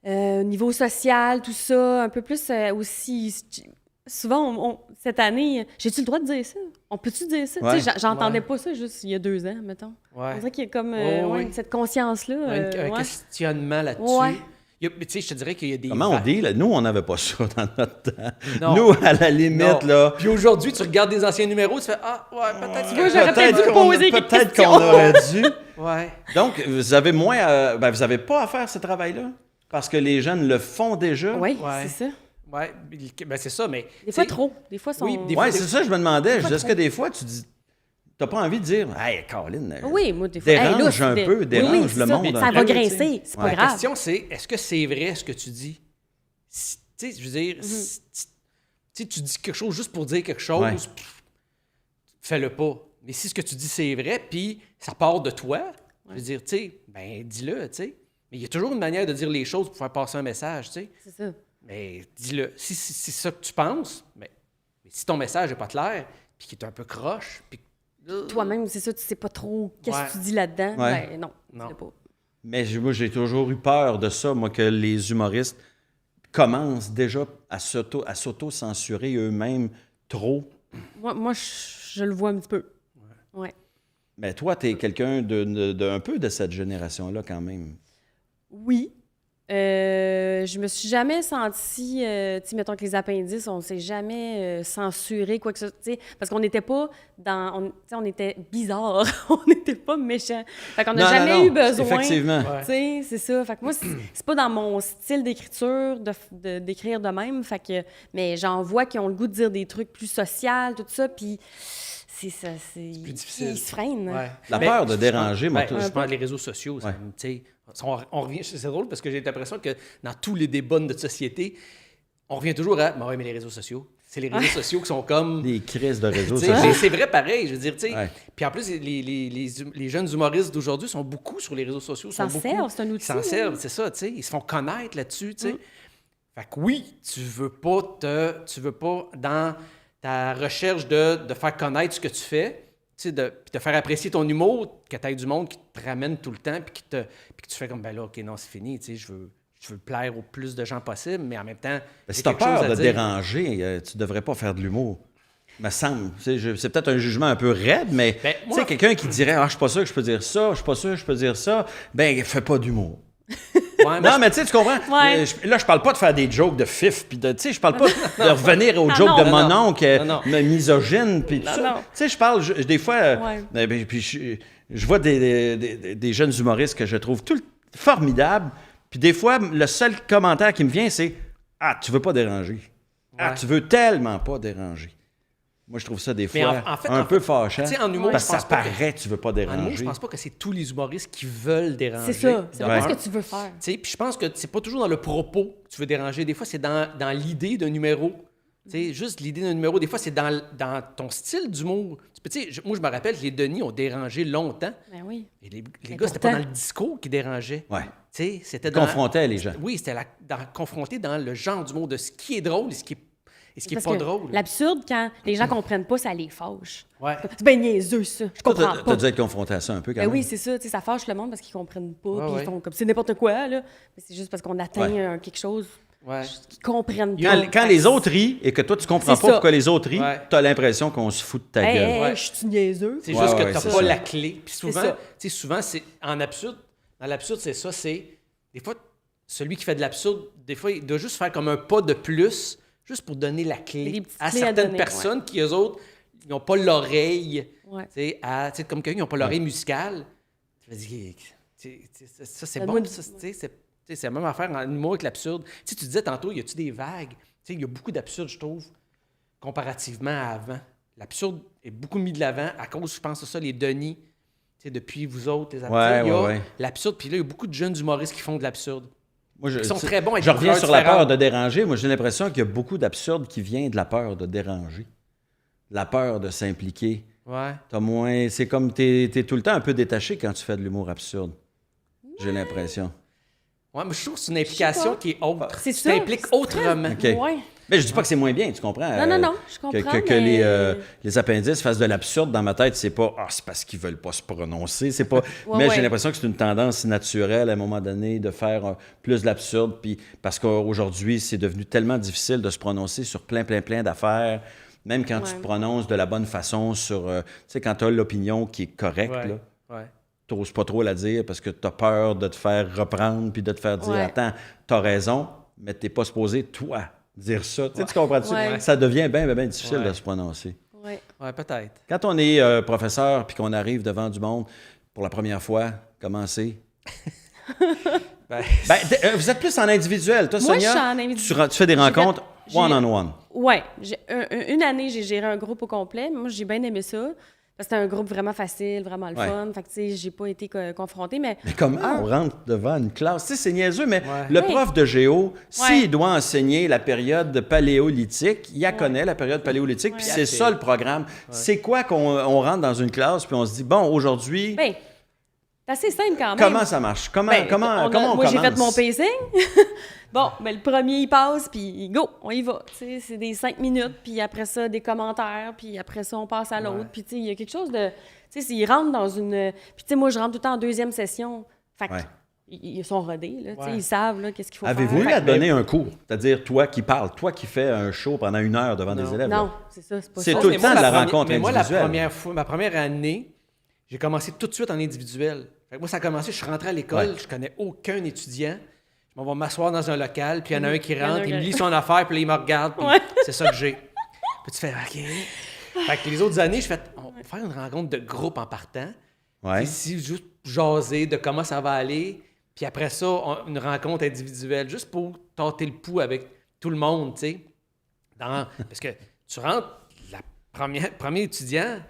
niveau social, tout ça, un peu plus aussi... Souvent, cette année, j'ai-tu le droit de dire ça? On peut-tu dire ça? Ouais. Tu sais, j'entendais Ouais. pas ça juste il y a 2 ans, mettons. Ouais. On dirait qu'il y a comme Oui. cette conscience-là. Un ouais. questionnement là-dessus. Ouais. Tu sais, je te dirais qu'il y a des... Comment on dit? Là? Nous, on n'avait pas ça dans notre temps. Non. Nous, à la limite, Non. là... Puis aujourd'hui, tu regardes des anciens numéros, tu fais « Ah, ouais, peut-être... Tu vois, j'aurais peut-être dû me qu'on- poser quelques peut-être questions. qu'on aurait dû. Ouais. Donc, vous avez moins... vous n'avez pas à faire ce travail-là? Parce que les jeunes le font déjà? Oui, Ouais. c'est ça. Ouais, ben c'est ça, mais... Des fois tu sais, trop. Des fois, Oui, des Ouais, fois, c'est ça, je me demandais. fois Est-ce que trop. des fois, tu dis... T'as pas envie de dire « Hey, Caroline, Oui, moi, des fois. dérange un peu, dérange c'est le ça. monde un Ça peu, va tu sais. grincer, c'est Ouais. pas La grave. question, c'est, est-ce que c'est vrai ce que tu dis? Tu sais, je veux dire, Mm-hmm. si tu dis quelque chose juste pour dire quelque chose, Ouais. fais-le pas. Mais si ce que tu dis, c'est vrai, puis ça part de toi, je veux dire, tu sais, ben dis-le, tu sais. Mais il y a toujours une manière de dire les choses pour faire passer un message, tu sais. C'est ça. Mais dis-le. Si c'est ça que tu penses, mais si ton message n'est pas clair, puis qu'il est un peu croche, puis... Toi-même, c'est ça, tu sais pas trop qu'est-ce Ouais. que tu dis là-dedans. Ouais. Ben non, Non. dis-le pas. Mais moi, j'ai toujours eu peur de ça, moi, que les humoristes commencent déjà à s'auto-censurer eux-mêmes trop. Moi je le vois un petit peu. Ouais. Mais toi, tu es quelqu'un un peu de cette génération-là, quand même. Oui. Je me suis jamais sentie, tu sais, mettons que les appendices, on s'est jamais censuré quoi que ce soit, tu sais, parce qu'on n'était pas tu sais, on était bizarre, on n'était pas méchants. Fait qu'on n'a Non, jamais non, eu besoin. effectivement. Ouais. Tu sais, c'est ça. Fait que moi, c'est pas dans mon style d'écriture d'écrire de même. Fait que, mais j'en vois qui ont le goût de dire des trucs plus sociaux, tout ça, puis c'est ça, c'est plus difficile. ils se freinent. Ouais. La Mais peur de je déranger, pense- moi, ben, tout- je pense les réseaux sociaux, ça, Ouais. tu sais, on revient, c'est drôle parce que j'ai l'impression que dans tous les débats de notre société, on revient toujours à, ben ouais, mais les réseaux sociaux, c'est les réseaux sociaux qui sont comme... Des crises de réseaux Tu sais, sociaux. c'est vrai pareil, je veux dire, tu sais. Ouais. Puis en plus, les jeunes humoristes d'aujourd'hui sont beaucoup sur les réseaux sociaux. Ils s'en servent, c'est un outil, Ils s'en hein. servent, c'est ça, tu sais. Ils se font connaître là-dessus, tu sais. Fait que oui, tu veux pas dans ta recherche de faire connaître ce que tu fais, puis te faire apprécier ton humour, que tu aies du monde qui te ramène tout le temps, puis que tu fais comme, ben là, OK, non, c'est fini, tu sais, je veux plaire au plus de gens possible, mais en même temps, Si tu as peur de déranger, tu devrais pas faire de l'humour. Me semble. C'est peut-être un jugement un peu raide, mais quelqu'un qui dirait « Ah, je suis pas sûr que je peux dire ça, je suis pas sûr que je peux dire ça », ben, fais pas d'humour. Ouais, non, mais tu sais, tu comprends? Ouais. Là, je parle pas de faire des jokes de fif, puis tu sais, je parle pas de revenir aux jokes de mon oncle, misogyne, puis tout ça. Tu sais, je parle, des fois, puis je vois des jeunes humoristes que je trouve formidables, puis des fois, le seul commentaire qui me vient, c'est « Ah, tu veux pas déranger. Ah, tu veux tellement pas déranger. » Moi, je trouve ça des fois un peu fâchant. En humour, parce que ça paraît que tu veux pas déranger. En humour, je pense pas que c'est tous les humoristes qui veulent déranger. C'est ça. C'est pas ce que tu veux faire. Puis je pense que c'est pas toujours dans le propos que tu veux déranger. Des fois, c'est dans l'idée d'un numéro. Juste l'idée d'un numéro. Des fois, c'est dans ton style d'humour. Moi, je me rappelle que les Denis ont dérangé longtemps. Ben oui. Et les gars, c'était pas dans le discours qui dérangeait. Ouais. C'était confrontait les gens. Oui, c'était confronté dans le genre d'humour, de ce qui est drôle et ce qui est pas drôle. L'absurde, quand les gens comprennent pas, ça les fâche. Ouais. C'est bien niaiseux, ça. Je comprends pas. T'as dû être confronté à ça un peu, quand même. Oui, c'est ça. Ça fâche le monde parce qu'ils comprennent pas. Puis ouais. ils font comme c'est n'importe quoi, là. Mais c'est juste parce qu'on atteint quelque chose qu'ils comprennent pas. Quand les autres rient et que toi, tu comprends pas pourquoi les autres rient, t'as l'impression qu'on se fout de ta gueule. Je suis niaiseux. C'est juste que t'as pas la clé. Puis souvent, c'est en absurde. Dans l'absurde, c'est ça. C'est des fois, celui qui fait de l'absurde, des fois, il doit juste faire comme un pas de plus, juste pour donner la clé à certaines personnes qui, eux autres, ils n'ont pas l'oreille. Comme quelqu'un qui n'ont pas l'oreille musicale. Tu vas dire, ça, c'est bon. C'est la même affaire en humour avec l'absurde. Tu disais tantôt, y a-tu des vagues? Il y a beaucoup d'absurde, je trouve, comparativement à avant. L'absurde est beaucoup mis de l'avant à cause, je pense, de ça, les Denis. Depuis vous autres, les artistes, il y a l'absurde. Puis là, il y a beaucoup de jeunes humoristes qui font de l'absurde. Ils sont très bons avec Je reviens sur la peur de déranger. Moi, j'ai l'impression qu'il y a beaucoup d'absurde qui vient de la peur de déranger. La peur de s'impliquer. Ouais. C'est comme t'es tout le temps un peu détaché quand tu fais de l'humour absurde. J'ai l'impression. Ouais, mais je trouve que c'est une implication qui est autre. C'est tu ça. t'impliques autrement. Okay. Ouais. Mais je dis pas que c'est moins bien, tu comprends? Non, je comprends. Que les appendices fassent de l'absurde dans ma tête, c'est pas c'est parce qu'ils veulent pas se prononcer, c'est pas. Mais j'ai l'impression que c'est une tendance naturelle à un moment donné de faire plus de l'absurde, puis parce qu'aujourd'hui, c'est devenu tellement difficile de se prononcer sur plein d'affaires, même quand tu te prononces de la bonne façon sur. Tu sais, quand tu as l'opinion qui est correcte, là. T'oses pas trop la dire parce que t'as peur de te faire reprendre puis de te faire dire attends, t'as raison, mais t'es pas supposé, toi, dire ça. Tu comprends-tu? Ça devient bien difficile de se prononcer. Oui, peut-être. Quand on est professeur puis qu'on arrive devant du monde pour la première fois, comment c'est? Vous êtes plus en individuel. Toi, moi, Sonia, je suis en individuel. Tu fais des rencontres one-on-one. Oui. Une année, j'ai géré un groupe au complet. Moi, j'ai bien aimé ça. C'était un groupe vraiment facile, vraiment le fun. Fait que, tu sais, j'ai pas été confrontée, mais comment on rentre devant une classe? Tu sais, c'est niaiseux, mais le prof de géo, s'il doit enseigner la période paléolithique, il connaît la période paléolithique, puis c'est ça le programme. C'est quoi qu'on rentre dans une classe, puis on se dit, bon, aujourd'hui... c'est assez simple quand même. Comment ça marche? Comment on commence? Moi, j'ai fait mon pacing. Bon, le premier, il passe, puis go, on y va. C'est des 5 minutes, puis après ça, des commentaires, puis après ça, on passe à l'autre. Puis, il y a quelque chose de... Tu sais, s'ils rentrent dans une... Puis, tu sais, moi, je rentre tout le temps en deuxième session. Fait ils sont rodés, là. Tu sais, ils savent, là, qu'est-ce qu'il faut faire. Avez-vous eu à donner un cours? C'est-à-dire, toi qui parles, toi qui fais un show pendant 1 heure devant des élèves? Non, c'est ça, c'est pas ça. C'est tout le temps de la rencontre individuelle. Moi, ma première année, j'ai commencé tout de suite en individuel. Fait que moi, ça a commencé, je suis rentré à l'école, je connais aucun étudiant. On va m'asseoir dans un local, puis il y en a un qui rentre, il me lit son affaire, puis là, il me regarde, puis c'est ça que j'ai. Puis tu fais, OK. Fait que les autres années, je fais, on va faire une rencontre de groupe en partant. Ici, juste jaser de comment ça va aller. Puis après ça, une rencontre individuelle, juste pour tâter le pouls avec tout le monde, tu sais. Parce que tu rentres, premier étudiant...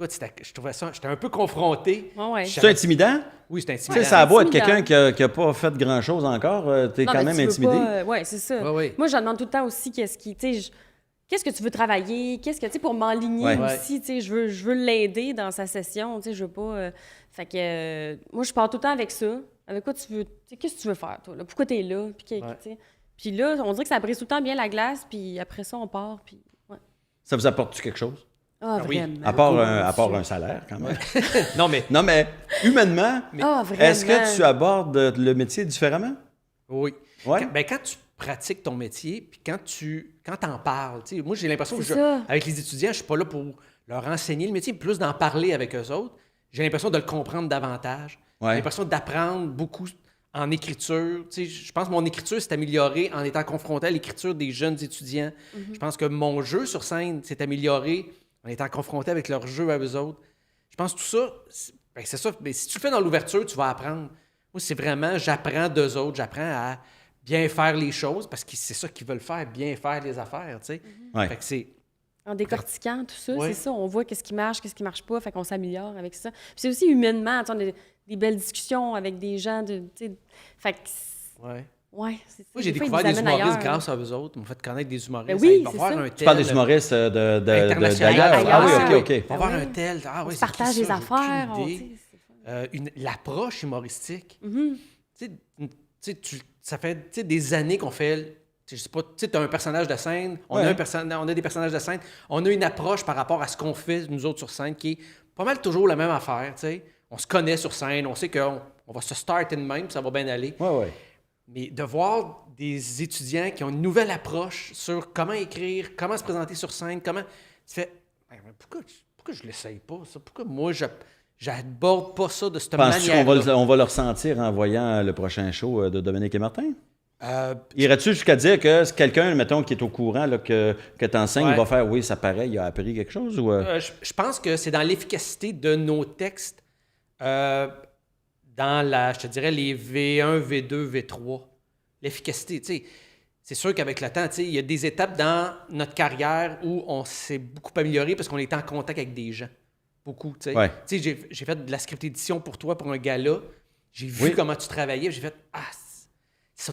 Écoute, je trouvais ça, j'étais un peu confronté. C'est intimidant? Oui, c'est intimidant. Tu sais, ça a beau être quelqu'un qui n'a pas fait grand-chose encore, t'es quand même intimidé. Oui, c'est ça. Moi, je demande tout le temps aussi qu'est-ce que tu veux travailler, pour m'enligner aussi, je veux l'aider dans sa session, je veux pas... fait que moi, je pars tout le temps avec ça. Avec quoi tu veux... Qu'est-ce que tu veux faire, toi? Là? Pourquoi t'es là? Puis là, on dirait que ça brise tout le temps bien la glace, puis après ça, on part, puis... Ça vous apporte-tu quelque chose? Ah, oui. vraiment. À part un salaire, quand même. Non, mais Non, mais humainement, Ah, vraiment. est-ce que tu abordes le métier différemment? oui. Ouais. Quand tu pratiques ton métier, puis quand t'en parles, tu sais, moi, j'ai l'impression que C'est ça. avec les étudiants, je suis pas là pour leur enseigner le métier, mais plus d'en parler avec eux autres. J'ai l'impression de le comprendre davantage. Ouais. J'ai l'impression d'apprendre beaucoup en écriture. Tu sais, je pense que mon écriture s'est améliorée en étant confronté à l'écriture des jeunes étudiants. Je pense que mon jeu sur scène s'est amélioré en étant confronté avec leur jeu à eux autres. Je pense que tout ça, c'est ça. Mais si tu le fais dans l'ouverture, tu vas apprendre. Moi, c'est vraiment, j'apprends d'eux autres, j'apprends à bien faire les choses parce que c'est ça qu'ils veulent faire, bien faire les affaires, tu sais. Ouais. Fait que c'est... En décortiquant tout ça, Ouais. c'est ça. On voit qu'est-ce qui marche pas, fait qu'on s'améliore avec ça. Puis c'est aussi humainement, tu sais, on a des belles discussions avec des gens de, tu sais, fait que, Ouais. ouais, c'est ça. Moi, j'ai Des fois, ils découvert nous des amènent humoristes ailleurs. grâce à eux autres. Ils m'ont fait connaître des humoristes. Ben oui, Il va c'est voir ça. un Tu parles des tel, humoristes international. d'ailleurs? Ah oui, Ailleurs. OK, OK. On va voir Ah un oui. tel. Ah oui, On se c'est partage qui les ça? J'ai affaires. aucune on- idée. tu sais, L'approche humoristique. Mhm. Tu sais, ça fait tu sais, des années qu'on fait. Je sais pas, tu sais, as un personnage de scène, on a des personnages de scène, on a une approche par rapport à ce qu'on fait, nous autres, sur scène, qui est pas mal toujours la même affaire, tu sais. On se connaît sur scène, on sait qu'on va se start in même, puis ça va bien aller. Ouais, ouais. Mais de voir des étudiants qui ont une nouvelle approche sur comment écrire, comment se présenter sur scène, comment... Tu fais, pourquoi je l'essaye pas, ça? Pourquoi moi, j'aborde pas ça de cette Penses-tu manière-là? qu'on va le ressentir en voyant le prochain show de Dominique et Martin? Euh, Irais-tu jusqu'à dire que c'est quelqu'un, mettons, qui est au courant là, que tu enseignes, Ouais. il va faire « Oui, ça paraît, il a appris quelque chose » ou... je pense que c'est dans l'efficacité de nos textes, dans je te dirais, les V1, V2, V3. L'efficacité, tu sais. C'est sûr qu'avec le temps, tu sais, il y a des étapes dans notre carrière où on s'est beaucoup amélioré parce qu'on était en contact avec des gens. Beaucoup, tu sais. Ouais. Tu sais, j'ai fait de la script édition pour toi, pour un gala. J'ai vu Oui. comment tu travaillais. J'ai fait, c'est ça,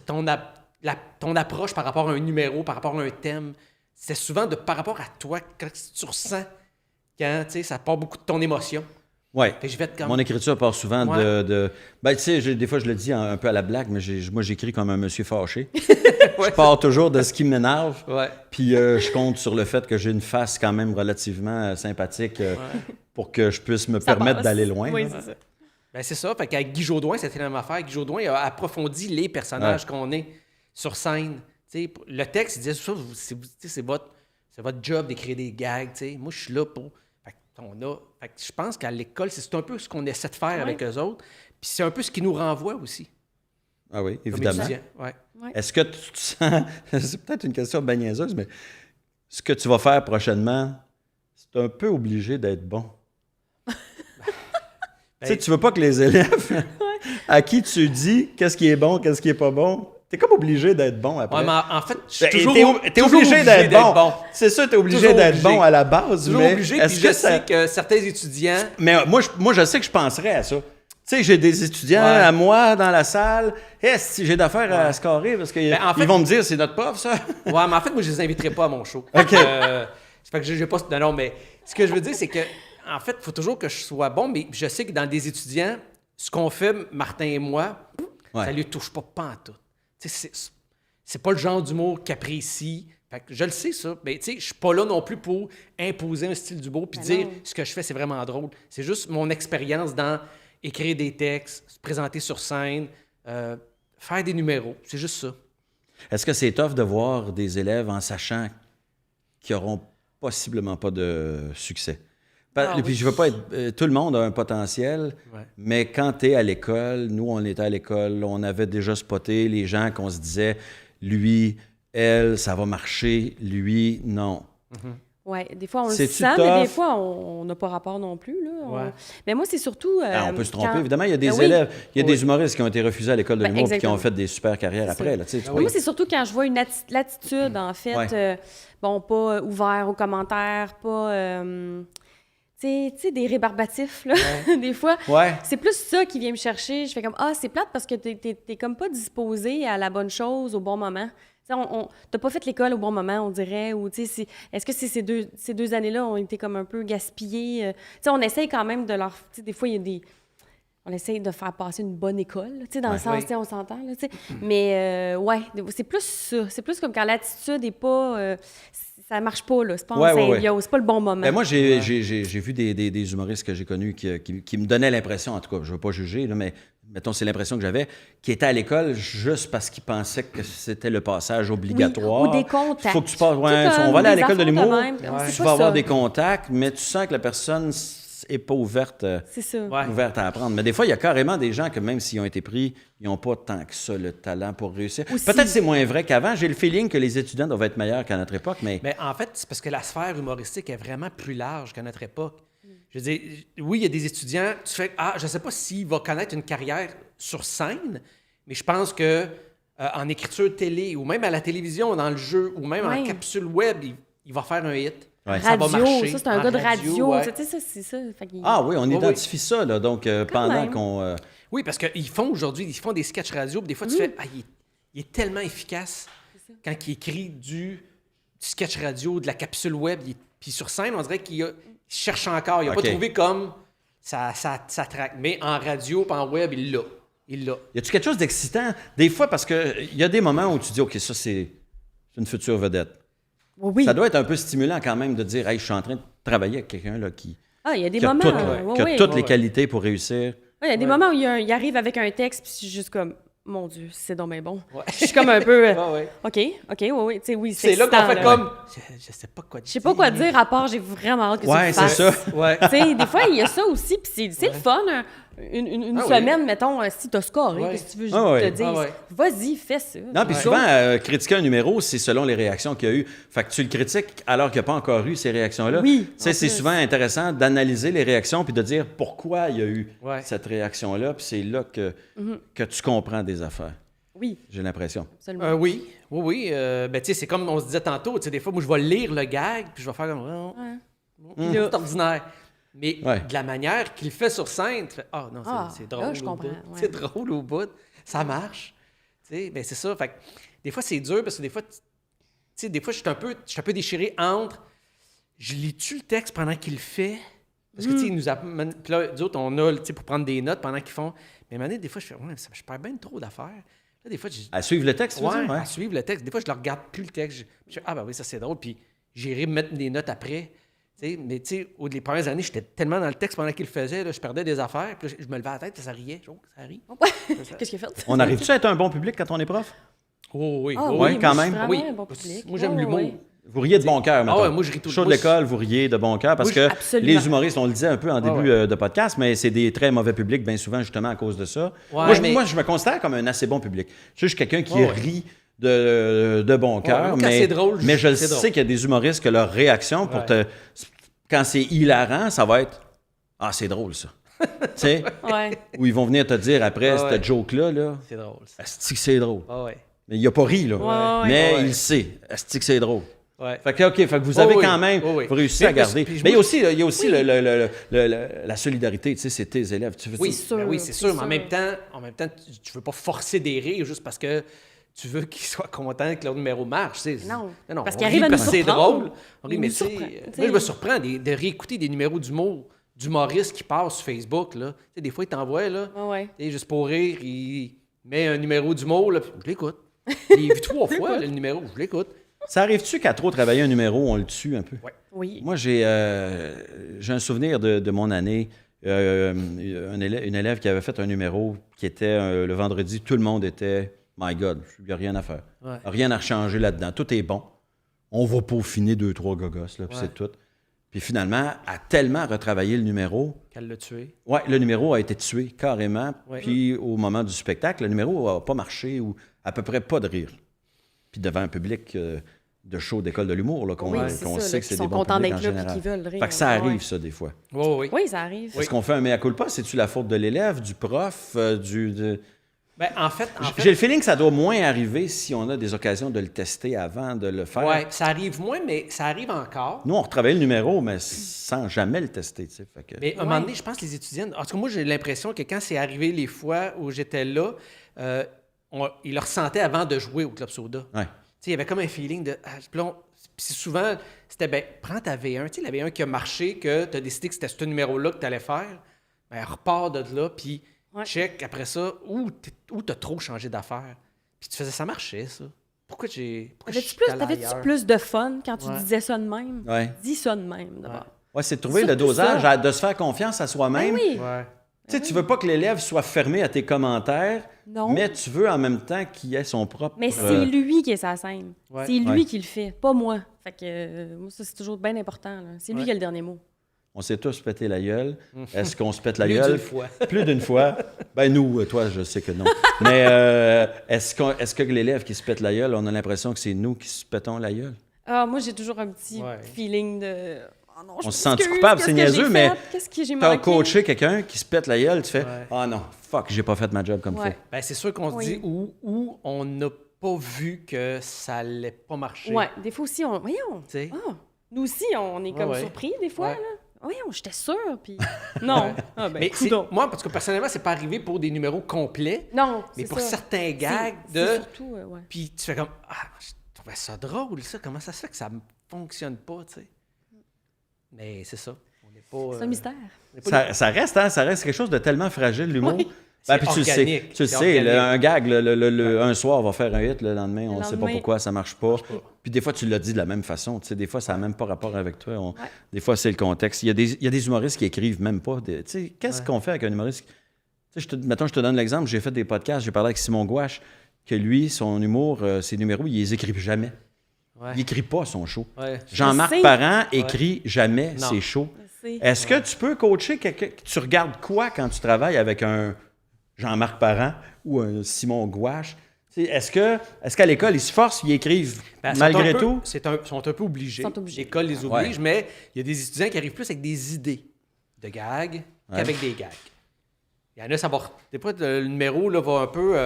ton approche par rapport à un numéro, par rapport à un thème, c'est souvent par rapport à toi, quand tu ressens, quand, tu sais, ça part beaucoup de ton émotion. Ouais. Fait que j'ai fait comme... Mon écriture part souvent Ouais. Ben, tu sais, des fois, je le dis un peu à la blague, mais moi, j'écris comme un monsieur fâché. Je pars toujours de ce qui m'énerve. Ouais. Puis je compte sur le fait que j'ai une face quand même relativement sympathique pour que je puisse me ça permettre passe. d'aller loin. Oui, là. c'est ça. Ben c'est ça. Fait qu'avec Guy Jodoin, c'était la même affaire. Guy Jodoin a approfondi les personnages qu'on est sur scène. T'sais, le texte, il disait ça, c'est votre job d'écrire des gags. T'sais. Moi, je suis là pour... Fait que je pense qu'à l'école, c'est un peu ce qu'on essaie de faire avec eux autres. Puis c'est un peu ce qui nous renvoie aussi. Ah oui, Comme évidemment. étudiants. Ouais. Est-ce que tu te sens... c'est peut-être une question bien niaiseuse, mais ce que tu vas faire prochainement, c'est un peu obligé d'être bon. Tu sais, tu veux pas que les élèves à qui tu dis qu'est-ce qui est bon, qu'est-ce qui est pas bon, t'es comme obligé d'être bon après. Ouais, mais en fait, je suis Ben, toujours, t'es toujours obligé d'être bon. C'est ça, t'es obligé Toujours d'être obligé. bon à la base. Toujours mais obligé. est-ce Puis que je ça... sais que certains étudiants... Mais moi, je sais que je penserais à ça. Tu sais, j'ai des étudiants Ouais. à moi dans la salle. Si j'ai d'affaires à se carrer parce qu'ils en fait- vont me dire c'est notre prof, ça. Ouais, mais en fait, moi, je les inviterai pas à mon show. OK. C'est fait que j'ai pas... Non, mais ce que je veux dire, c'est que, en fait, il faut toujours que je sois bon, mais je sais que dans des étudiants, ce qu'on fait, Martin et moi, ça lui touche pas pantoute. Tu sais, c'est pas le genre d'humour qu'il apprécie. Fait que je le sais, ça. Mais tu sais, je suis pas là non plus pour imposer un style d'humour puis dire non. ce que je fais, c'est vraiment drôle. C'est juste mon expérience dans écrire des textes, se présenter sur scène, faire des numéros. C'est juste ça. Est-ce que c'est tough de voir des élèves en sachant qu'ils n'auront possiblement pas de succès? Ah, Puis oui. je veux pas être... tout le monde a un potentiel, Ouais. mais quand tu es à l'école, nous, on était à l'école, on avait déjà spoté les gens qu'on se disait, lui, elle, ça va marcher, lui, non. Oui, des fois, on le C'est-tu sent, mais des tough? fois, on n'a pas rapport non plus. Là. Ouais. Mais moi, c'est surtout... On peut se tromper, quand- évidemment. Il y a des Ben oui. élèves, il y a Oui. des humoristes qui ont été refusés à l'école de Ben, l'humour et qui ont exactement. fait des super carrières C'est après. ça. Là, tu sais, tu Ah vois. Moi, c'est surtout quand je vois une l'attitude, en fait. Ouais. Bon, pas ouvert aux commentaires, pas... tu sais, des rébarbatifs, là, des fois. Ouais. C'est plus ça qui vient me chercher. Je fais comme, c'est plate parce que t'es comme pas disposé à la bonne chose au bon moment. Tu sais, t'as pas fait l'école au bon moment, on dirait, ou tu sais, est-ce que ces deux années-là ont été comme un peu gaspillées? Tu sais, on essaye quand même de leur... Tu sais, des fois, il y a des... On essaye de faire passer une bonne école, tu sais, dans le sens, Oui. tu sais, on s'entend, là, tu sais. Mais, ouais, c'est plus ça. C'est plus comme quand l'attitude est pas... ça marche pas, là. C'est pas, c'est pas le bon moment. Ben moi, j'ai vu des humoristes que j'ai connus qui me donnaient l'impression, en tout cas, je veux pas juger, là, mais mettons, c'est l'impression que j'avais, qui étaient à l'école juste parce qu'ils pensaient que c'était le passage obligatoire. Oui, ou des contacts. Il faut que tu passes, on va aller à l'école de l'humour, tu vas avoir ça. des contacts, mais tu sens que la personne n'est pas ouverte, ouverte à apprendre. Mais des fois, il y a carrément des gens que même s'ils ont été pris, ils n'ont pas tant que ça le talent pour réussir. Aussi. Peut-être que c'est moins vrai qu'avant. J'ai le feeling que les étudiants doivent être meilleurs qu'à notre époque, mais... Mais en fait, c'est parce que la sphère humoristique est vraiment plus large qu'à notre époque. Je veux dire, oui, il y a des étudiants, tu fais, je ne sais pas s'il va connaître une carrière sur scène, mais je pense que en écriture télé, ou même à la télévision, dans le jeu, ou même en capsule web, il va faire un hit. Ouais. Ça va marcher. Ça, c'est un gars de radio. Ouais. Tu sais, c'est ça. Oui, on identifie ça, là, donc pendant même. qu'on... Oui, parce qu'ils font aujourd'hui, ils font des sketchs radio, puis des fois, tu fais, il est tellement efficace quand il écrit du sketch radio, de la capsule web, puis sur scène, on dirait qu'il cherche encore. Il n'a pas trouvé comme ça traque. Mais en radio, puis en web, il l'a. Y a-tu quelque chose d'excitant? Des fois, parce qu'il y a des moments où tu dis, OK, ça, c'est une future vedette. Oui. Ça doit être un peu stimulant quand même de dire, hey, je suis en train de travailler avec quelqu'un là, qui il y a des qui a moments, toutes les qualités pour réussir. Il y a des moments où il arrive avec un texte, puis je suis juste comme, mon Dieu, c'est donc bien bon. Je suis comme un peu, OK, oui, tu sais, oui, c'est là qu'on fait comme, je sais pas quoi dire. Je sais pas quoi dire, à part, j'ai vraiment hâte que tu le fasses. c'est ça. Tu sais, des fois, il y a ça aussi, puis c'est le fun, une semaine, mettons, si t'as scoré, qu'est-ce que tu veux te dire? Vas-y, fais ça. Non, puis souvent, critiquer un numéro, c'est selon les réactions qu'il y a eu. Fait que tu le critiques alors qu'il n'y a pas encore eu ces réactions-là. Oui. C'est souvent intéressant d'analyser les réactions puis de dire pourquoi il y a eu cette réaction-là. Puis c'est là que tu comprends des affaires. Oui. J'ai l'impression. Absolument. Oui. Ben, tu sais, c'est comme on se disait tantôt, tu sais, des fois, moi, je vais lire le gag, puis je vais faire comme, c'est ordinaire. Mais de la manière qu'il fait sur scène, tu fais, c'est drôle. Là, je comprends. C'est drôle au bout. Ça marche. Tu sais, ben c'est ça. Fait que, des fois, c'est dur parce que des fois, tu sais, des fois, je suis un peu déchiré entre, je lis-tu le texte pendant qu'il le fait? Parce que, tu sais, puis là, nous autres, on a, tu sais, pour prendre des notes pendant qu'ils font. Mais à un moment donné, des fois, je fais, je perds bien trop d'affaires. Là, des fois, à suivre le texte, tu veux dire? À suivre le texte. Des fois, je ne le regarde plus le texte. Je fais, oui, ça, c'est drôle. Puis j'irai mettre des notes après. T'sais, mais tu sais, les premières années, j'étais tellement dans le texte pendant qu'il le faisait, là, je perdais des affaires, puis là, je me levais à la tête, puis ça riait. Ça rit. Qu'est-ce qu'il a fait? On arrive-tu à être un bon public quand on est prof? Oh oui. Oui, quand même. Oui. Un bon public. Moi, j'aime l'humour. Vous riez de bon cœur, maintenant. Moi, je ris tout le temps. Show de l'école, vous riez de bon cœur, parce que absolument. les humoristes, on le disait un peu en début de podcast, mais c'est des très mauvais publics, bien souvent, justement, à cause de ça. Moi, je me considère comme un assez bon public. Je suis quelqu'un qui rit de bon cœur, mais je sais qu'il y a des humoristes que leur réaction quand c'est hilarant, ça va être « Ah, c'est drôle, ça. » Tu sais? Où ils vont venir te dire après, cette joke-là, c'est drôle. Asti que c'est drôle. Mais il n'a pas ri, là. Il sait. Asti que c'est drôle. Fait que vous avez quand même vous réussi à garder. Mais il y a aussi la solidarité, tu sais, c'est tes élèves. Oui, c'est sûr. Mais en même temps, tu veux pas forcer des rires juste parce que tu veux qu'ils soient contents que leur numéro marche. Non, parce qu'il arrive à nous c'est drôle. Mais moi, je me surprends de réécouter des numéros d'humoristes qui passent sur Facebook. Là. Des fois, ils t'envoient, là, juste pour rire, il met un numéro d'humour, là, puis je l'écoute. Il est vu 3 fois, le numéro, je l'écoute. Ça arrive-tu qu'à trop travailler un numéro, on le tue un peu? Oui. Moi, j'ai un souvenir de mon année. Une élève qui avait fait un numéro qui était le vendredi, tout le monde était... My God, il n'y a rien à faire. Rien à changer là-dedans. Tout est bon. On va peaufiner 2-3 gogos, là, puis c'est tout. Puis finalement, a tellement retravaillé le numéro... Qu'elle l'a tué. Oui, le numéro a été tué carrément. Puis au moment du spectacle, le numéro n'a pas marché ou à peu près pas de rire. Puis devant un public de show d'école de l'humour, là, qu'on sait que c'est des bons publics en général. Qui veulent rire. Fait que ça arrive, ça, des fois. Oui, ça arrive. Est-ce qu'on fait un mea culpa? C'est-tu la faute de l'élève, du prof, Ben, en fait, j'ai le feeling que ça doit moins arriver si on a des occasions de le tester avant de le faire. Oui, ça arrive moins, mais ça arrive encore. Nous, on retravaille le numéro, mais sans jamais le tester. Tu sais, fait que... Mais à un moment donné, je pense que les étudiants... En tout cas, moi, j'ai l'impression que quand c'est arrivé les fois où j'étais là, ils le ressentaient avant de jouer au Club Soda. Il y avait comme un feeling de... Puis souvent, c'était, prends ta V1. Tu sais, la V1 qui a marché, que tu as décidé que c'était ce numéro-là que tu allais faire, ben, repars de là, puis... Check après ça, où tu as trop changé d'affaires. Puis tu faisais, ça marchait, ça. pourquoi je T'avais-tu suis plus, allé t'avais-tu ailleurs? plus de fun quand tu Ouais. disais ça de même? Ouais. Dis ça de même, d'abord. Ouais, c'est de trouver le Surtout dosage, ça. de se faire confiance à soi-même. Ben oui. Ouais. Tu sais, tu veux pas que l'élève soit fermé à tes commentaires, Non. mais tu veux en même temps qu'il ait son propre... Mais c'est lui qui est sa scène. Ouais. C'est lui Ouais. qui le fait, pas moi. Fait que moi, ça, c'est toujours bien important. Là. C'est lui Ouais. qui a le dernier mot. On s'est tous pété la gueule. Est-ce qu'on se pète la Plus gueule? d'une fois. Plus d'une fois. Ben nous, toi, je sais que non. Mais est-ce que l'élève qui se pète la gueule, on a l'impression que c'est nous qui se pétons la gueule? Ah, moi, j'ai toujours un petit Ouais. feeling de... Oh non, je On se sent m'excuse, coupable, qu'est-ce c'est que j'ai niaiseux, mais fait? Qu'est-ce que j'ai t'as manqué? coaché quelqu'un qui se pète la gueule, tu fais Ouais. « Ah non, fuck, j'ai pas fait ma job comme il Ouais. faut. Ben, c'est sûr qu'on se Oui. dit où on n'a pas vu que ça allait pas marcher. Ouais, des fois aussi, voyons. Tu sais? Ah, nous aussi, on est comme ouais. surpris des fois. Ouais. Là. Voyons, j'étais sûre, puis... Non. Ouais. Ah, ben, Mais coudonc. moi, parce que personnellement, c'est pas arrivé pour des numéros complets, Non, mais c'est pour ça. certains gags C'est surtout, ouais. Puis tu fais comme je trouvais ça drôle, ça. Comment ça se fait que ça ne fonctionne pas, tu sais? Mais c'est ça. On n'est pas. C'est un mystère. on n'est pas Ça reste, hein, ça reste quelque chose de tellement fragile, l'humour. Oui. Ben, puis tu le sais, organique, tu le c'est sais, organique. un gag, un soir va faire un hit, le lendemain, on ne sait pas lendemain, pourquoi ça marche pas. Puis des fois, tu l'as dit de la même façon. Tu sais, des fois, ça n'a même pas rapport avec toi. Des fois, c'est le contexte. Il y a des humoristes qui écrivent même pas. Tu sais, qu'est-ce qu'on fait avec un humoriste? Tu sais, mettons, je te donne l'exemple. J'ai fait des podcasts, j'ai parlé avec Simon Gouache, que lui, son humour, ses numéros, il les écrit jamais. Ouais. Il écrit pas son show. Ouais. Jean-Marc sais. Parent écrit jamais Non. ses shows. C'est... Est-ce que tu peux coacher quelqu'un? Tu regardes quoi quand tu travailles avec un Jean-Marc Parent ou un Simon Gouache? Tu sais, est-ce qu'à l'école, ils se forcent, ils écrivent Ben, malgré sont un peu- tout? sont un peu obligés. Sont obligés. L'école les oblige, mais il y a des étudiants qui arrivent plus avec des idées de gags qu'avec des gags. Il y en a, ça va. Des fois, le numéro là, va un peu.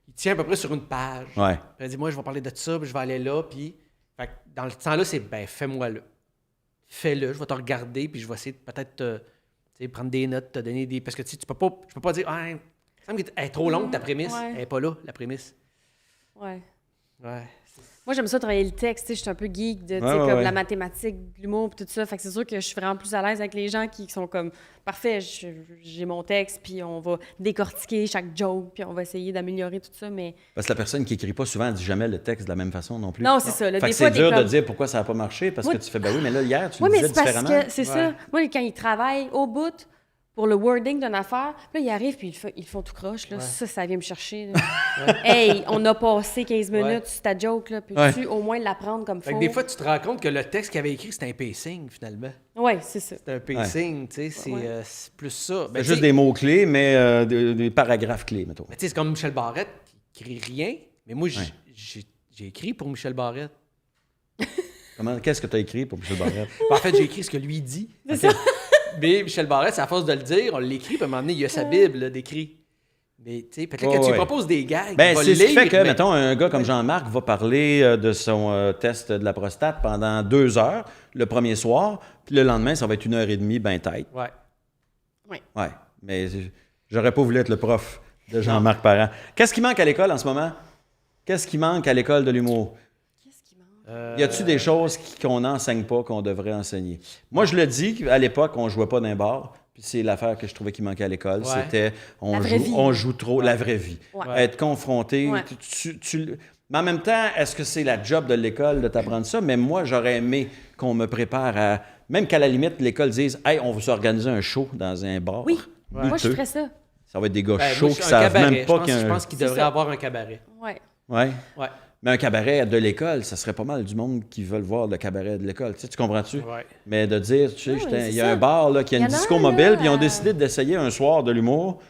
Il tient à peu près sur une page. Ouais. Puis elle dit, moi, je vais parler de ça, puis je vais aller là. Puis, fait que dans le temps-là, c'est, ben, fais-moi-le. Fais-le, je vais te regarder, puis je vais essayer de peut-être tu sais, prendre des notes, te donner des. Parce que je peux pas dire, ah, il me semble qu'elle est trop longue ta prémisse. Ouais. Elle n'est pas là, la prémisse. Ouais. Ouais. Moi, j'aime ça travailler le texte. Tu sais, je suis un peu geek de tu sais, Ouais, comme ouais. la mathématique, l'humour et tout ça. Fait que c'est sûr que je suis vraiment plus à l'aise avec les gens qui sont comme parfait, j'ai mon texte, puis on va décortiquer chaque joke, puis on va essayer d'améliorer tout ça. Mais Parce que la personne qui écrit pas souvent ne dit jamais le texte de la même façon non plus. non, c'est ça. Là, Fait des que fois, c'est dur t'es comme... de dire pourquoi ça n'a pas marché, parce Moi- que tu fais, ben oui, mais là, hier, tu Oui, le mais disais c'est parce différemment. que c'est Ouais. ça. Moi, quand ils travaillent au bout pour le wording d'une affaire, puis là, ils arrivent puis ils le font tout croche. Là. Ça vient me chercher. Là. Hey, on a passé 15 minutes Ouais. sur ta joke. Là. Peux-tu Ouais. au moins l'apprendre comme Fait faut? que des fois, tu te rends compte que le texte qu'il avait écrit, c'était un pacing, finalement. Oui, c'est ça. C'est un pacing, tu sais, Ouais. c'est plus ça. C'est juste des mots-clés, mais des paragraphes clés, mettons. Mais tu sais, c'est comme Michel Barrette qui écrit rien, mais moi, j'ai écrit pour Michel Barrette. Qu'est-ce que tu as écrit pour Michel Barrette? En fait, j'ai écrit ce que lui dit. C'est ça. Mais Michel Barrette, c'est à force de le dire, on l'écrit, puis à un moment donné, il y a sa Bible là, d'écrit. Mais tu sais, peut-être que tu lui Ouais. proposes des gags, Ben, il va c'est ce qui lire, fait que, mais- mettons, un gars comme Jean-Marc va parler de son test de la prostate pendant 2 heures le premier soir, puis le lendemain, ça va être 1h30, ben tête. Ouais. Ouais, mais j'aurais pas voulu être le prof de Jean-Marc Parent. Qu'est-ce qui manque à l'école en ce moment? Qu'est-ce qui manque à l'école de l'humour? Qu'est-ce qui manque? Y a-tu des choses qu'on n'enseigne pas, qu'on devrait enseigner? Moi, je le dis, à l'époque, on jouait pas d'un bar. Puis c'est l'affaire que je trouvais qui manquait à l'école. Ouais. C'était, La vraie vie. on joue trop la vraie vie. Ouais. Être confronté. Ouais. Mais en même temps, est-ce que c'est la job de l'école de t'apprendre ça? Mais moi, j'aurais aimé qu'on me prépare à... Même qu'à la limite, l'école dise « Hey, on va s'organiser un show dans un bar. Oui. Douteux. Moi, je ferais ça. Ça va être des gars Ben, chauds moi, qui un savent cabaret. même pas qu'il y a Je un... pense qu'il C'est devrait ça. avoir un cabaret. Ouais. Ouais. Ouais. Mais un cabaret de l'école, ça serait pas mal du monde qui veulent voir le cabaret de l'école. Tu comprends-tu? Ouais. Mais de dire, tu sais, Oui, il c'est y a ça. un bar là, qui a Il y une en a disco un, mobile, là, puis ils ont décidé d'essayer un soir de l'humour.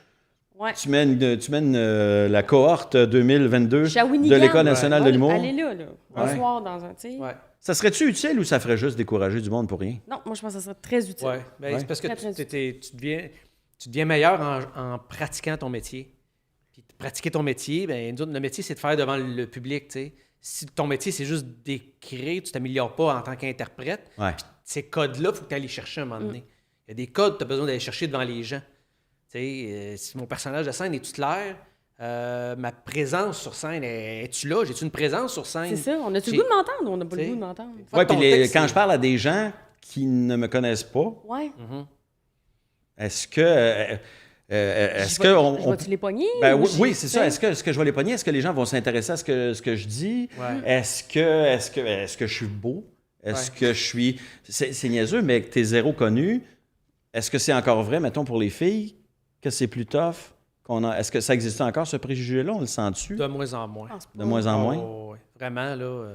Ouais. Tu mènes la cohorte 2022 Shawinigan. de l'École nationale de l'humour. Allez là. Un Ouais. soir dans un... Tu sais. Ouais. Ça serait-tu utile ou ça ferait juste décourager du monde pour rien? Non, moi, je pense que ça serait très utile. Ouais. Ben, Ouais. c'est parce que Très, très tu deviens meilleur en pratiquant ton métier. Puis pratiquer ton métier, ben, nous autres, le métier, c'est de faire devant le public, tu sais. Si ton métier, c'est juste d'écrire, tu t'améliores pas en tant qu'interprète. Ouais. Puis ces codes-là, il faut que tu ailles les chercher un moment donné. Il y a des codes que tu as besoin d'aller chercher devant les gens. Tu sais, si mon personnage de scène est-tu clair? Ma présence sur scène, es-tu là? J'ai-tu une présence sur scène? C'est ça. On a-tu le J'ai- goût de m'entendre ou on n'a pas le T'sais. goût de m'entendre? Faut Ouais, que ton puis texte, quand c'est- je parle à des gens qui ne me connaissent pas, Ouais. est-ce que est-ce que... Je vais-tu les pogner? Ben, ou oui, c'est ça. Est-ce que je vais les pogner? Est-ce que les gens vont s'intéresser à ce que je dis? Ouais. Est-ce que je suis beau? Est-ce que je suis... C'est niaiseux, mais que tu es zéro connu. Est-ce que c'est encore vrai, mettons, pour les filles, que c'est plus tough? Est-ce que ça existe encore, ce préjugé-là? On le sent-tu? De moins en moins. Je pense pas. De moins en moins? Oh, ouais. Vraiment, là.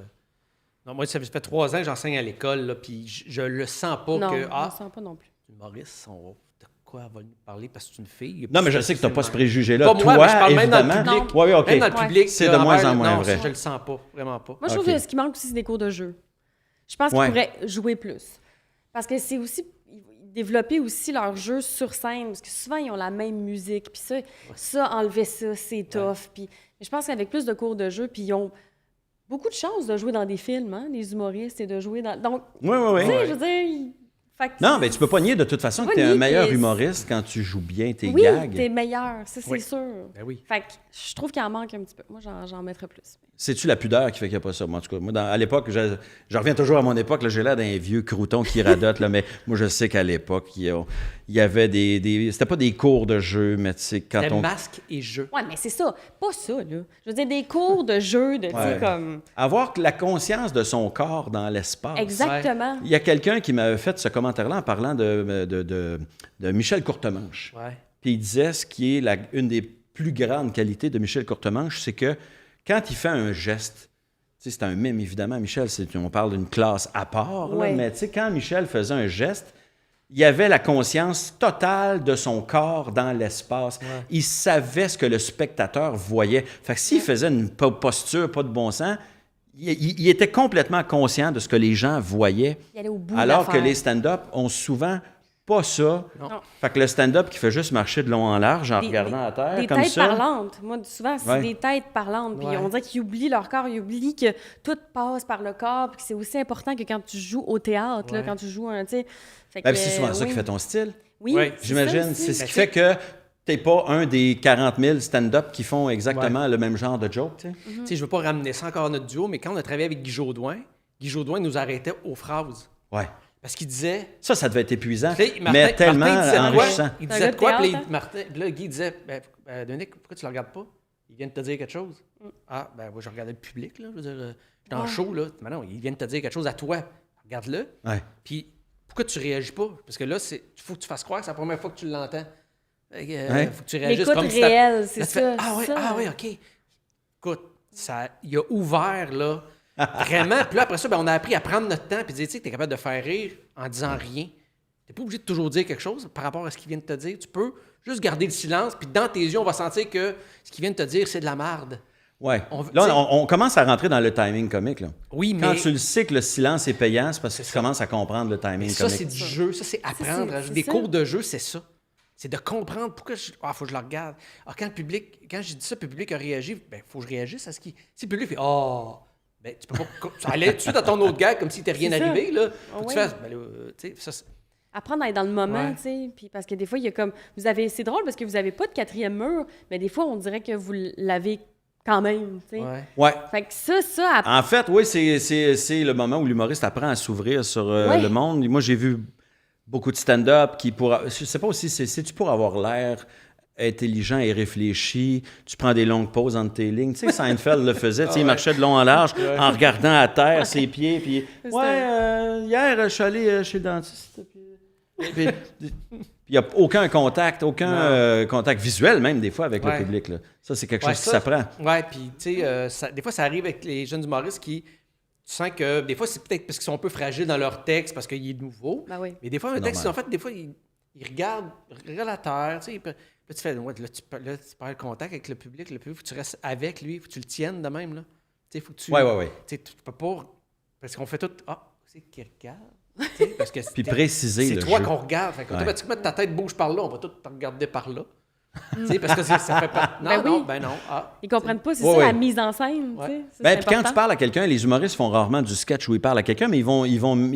Non, moi, ça fait 3 ans que j'enseigne à l'école, là, puis je le sens pas Non, que. je le sens pas non plus. Maurice, de quoi elle va nous parler parce que c'est une fille? Non, mais je sais que tu n'as pas ce préjugé-là. Pas moi, Toi, mais je parle même dans le évidemment. public. Oui, OK. Même dans le public. C'est de moins en moins non, vrai. Je le sens pas, vraiment pas. Moi, je trouve OK. que ce qui manque aussi, c'est des cours de jeu. Je pense Ouais. qu'ils pourraient jouer plus. Parce que c'est aussi... développer aussi leur jeu sur scène, parce que souvent, ils ont la même musique, puis ça, enlever ça, c'est tough. Puis je pense qu'avec plus de cours de jeu, puis ils ont beaucoup de chances de jouer dans des films, hein, les humoristes, et de jouer dans... Donc, Oui, oui, tu sais, oui. je veux dire... Fait que Non, mais tu peux pas nier de toute façon Tu que peux tu es un nier meilleur que- humoriste quand tu joues bien tes oui, gags. t'es meilleur, ça, c'est Oui. sûr. Ben oui. Fait que je trouve qu'il en manque un petit peu. Moi, j'en mettrais plus. C'est-tu la pudeur qui fait qu'il n'y a pas ça? Moi, en tout cas, moi, à l'époque, je reviens toujours à mon époque, là, j'ai l'air d'un vieux crouton qui radote, là, mais moi, je sais qu'à l'époque, il y avait c'était pas des cours de jeu, mais tu sais, quand C'était on... masque et jeu. Ouais, mais c'est ça. Pas ça, là. Je veux dire, des cours de jeu, de, tu Ouais. sais, comme... Avoir la conscience de son corps dans l'espace. Exactement. Il y a quelqu'un qui m'avait fait ce commentaire-là en parlant de Michel Courtemanche. Ouais. Puis il disait ce qui est une des plus grandes qualités de Michel Courtemanche, c'est que quand il fait un geste, tu sais, c'est un mime évidemment, Michel, on parle d'une classe à part, là, Ouais. mais tu sais, quand Michel faisait un geste, il avait la conscience totale de son corps dans l'espace. Ouais. Il savait ce que le spectateur voyait. Fait que s'il faisait une posture pas de bon sens, il était complètement conscient de ce que les gens voyaient. Il allait au bout de Alors que l'affaire. les stand-up ont souvent pas ça. Non. Fait que le stand-up qui fait juste marcher de long en large en Des- regardant à terre Des comme têtes ça. parlantes. Moi, souvent, c'est Ouais. des têtes parlantes. Puis Ouais. on dirait qu'ils oublient leur corps, ils oublient que tout passe par le corps, puis que c'est aussi important que quand tu joues au théâtre, là, Ouais. quand tu joues un, tu sais. Fait Ben, que, puis c'est souvent ça oui. qui fait ton style. Oui, Ouais. c'est ça J'imagine. aussi. C'est ce Ben, qui tu fait que t'es pas un des 40 000 stand-up qui font exactement le même genre de joke, tu sais. Tu sais, je veux pas ramener ça encore à notre duo, mais quand on a travaillé avec Guy Jodoin nous arrêtait aux phrases. Ouais. Parce qu'il disait. Ça devait être épuisant, Tu sais, mais tellement Martin disait quoi? enrichissant. Il C'est un disait gars de de quoi? Puis théâtre, hein? Puis là, Guy disait Dominique, pourquoi tu le regardes pas? Il vient de te dire quelque chose. Ah, ben moi, je regardais le public, là. Je veux dire, je suis en Ouais. show, là. Mais non, il vient de te dire quelque chose à toi. Regarde-le. Ouais. Puis pourquoi tu réagis pas? Parce que là, il faut que tu fasses croire que c'est la première fois que tu l'entends. Fait que, Ouais. faut que tu réagisses L'écoute comme si t'as- réelle, c'est Là, tu fais, ça. Ah oui, ça. ah oui, OK. Écoute, il a ouvert, là, vraiment. Puis là, après ça, ben, on a appris à prendre notre temps puis dire, tu sais, que tu es capable de faire rire en disant rien. Tu n'es pas obligé de toujours dire quelque chose par rapport à ce qu'il vient de te dire. Tu peux juste garder le silence, puis dans tes yeux, on va sentir que ce qu'il vient de te dire, c'est de la merde. Ouais. On veut- Là, t'sais- on commence à rentrer dans le timing comique, là. Oui, Quand mais tu le sais que le silence est payant, c'est parce que C'est tu ça. commences à comprendre le timing ça, comique. c'est du jeu. Ça, c'est apprendre. c'est Des ça. cours de jeu, c'est ça. C'est de comprendre pourquoi faut que je le regarde. Alors, quand j'ai dit ça, le public a réagi, ben, faut que je réagisse à ce qui. Si le public fait oh, ben, tu peux pas. Tu allais tout de suite dans ton autre gag comme s'il t'était rien C'est ça. arrivé, là. Ah Faut que ouais. tu fasses. Ben, là, tu sais, ça, Apprendre à être dans le moment, Ouais. tu sais. Puis parce que des fois, il y a comme. C'est drôle parce que vous avez pas de quatrième mur, mais des fois, on dirait que vous l'avez quand même, tu sais. ouais. Ouais. Fait que ça, En fait, oui, c'est le moment où l'humoriste apprend à s'ouvrir sur Ouais. le monde. Moi, j'ai vu beaucoup de stand-up qui, je sais pas aussi, c'est-tu pour avoir l'air intelligent et réfléchi, tu prends des longues pauses entre tes lignes. Tu sais, Seinfeld le faisait, tu sais, il marchait de long en large en regardant à terre ses pieds, puis C'est hier, je suis allé chez le dentiste. Puis il n'y a aucun contact, contact visuel même des fois avec Ouais. le public. Là. Ça, c'est quelque Ouais, chose qui ça, s'apprend. Ouais, puis tu sais, des fois, ça arrive avec les jeunes humoristes qui. Tu sens que des fois, c'est peut-être parce qu'ils sont un peu fragiles dans leur texte, parce qu'il est nouveau. ben oui. Mais des fois, un C'est texte, normal. en fait, des fois, ils regardent la terre, tu sais. Puis là, tu fais, ouais, là, tu perds le contact avec le public. Le public, faut que tu restes avec lui, faut que tu le tiennes de même, là. Tu sais, faut que tu. Oui. Tu sais, tu peux pas. Parce qu'on fait tout. Ah, c'est qui regarde? Tu sais, parce que Puis préciser c'est le toi jeu. qu'on regarde. Fait Ouais. qu'automatiquement, ta tête bouge par là, on va tout te regarder par là. Tu sais, parce que ça fait pas. Non, Ben oui. non, ben non. Ah. Ils comprennent pas, c'est Ouais, ça, ouais. la mise en scène, Ouais. tu sais. Ça, Ben, c'est puis quand tu important. parles à quelqu'un, les humoristes font rarement du sketch où ils parlent à quelqu'un, mais ils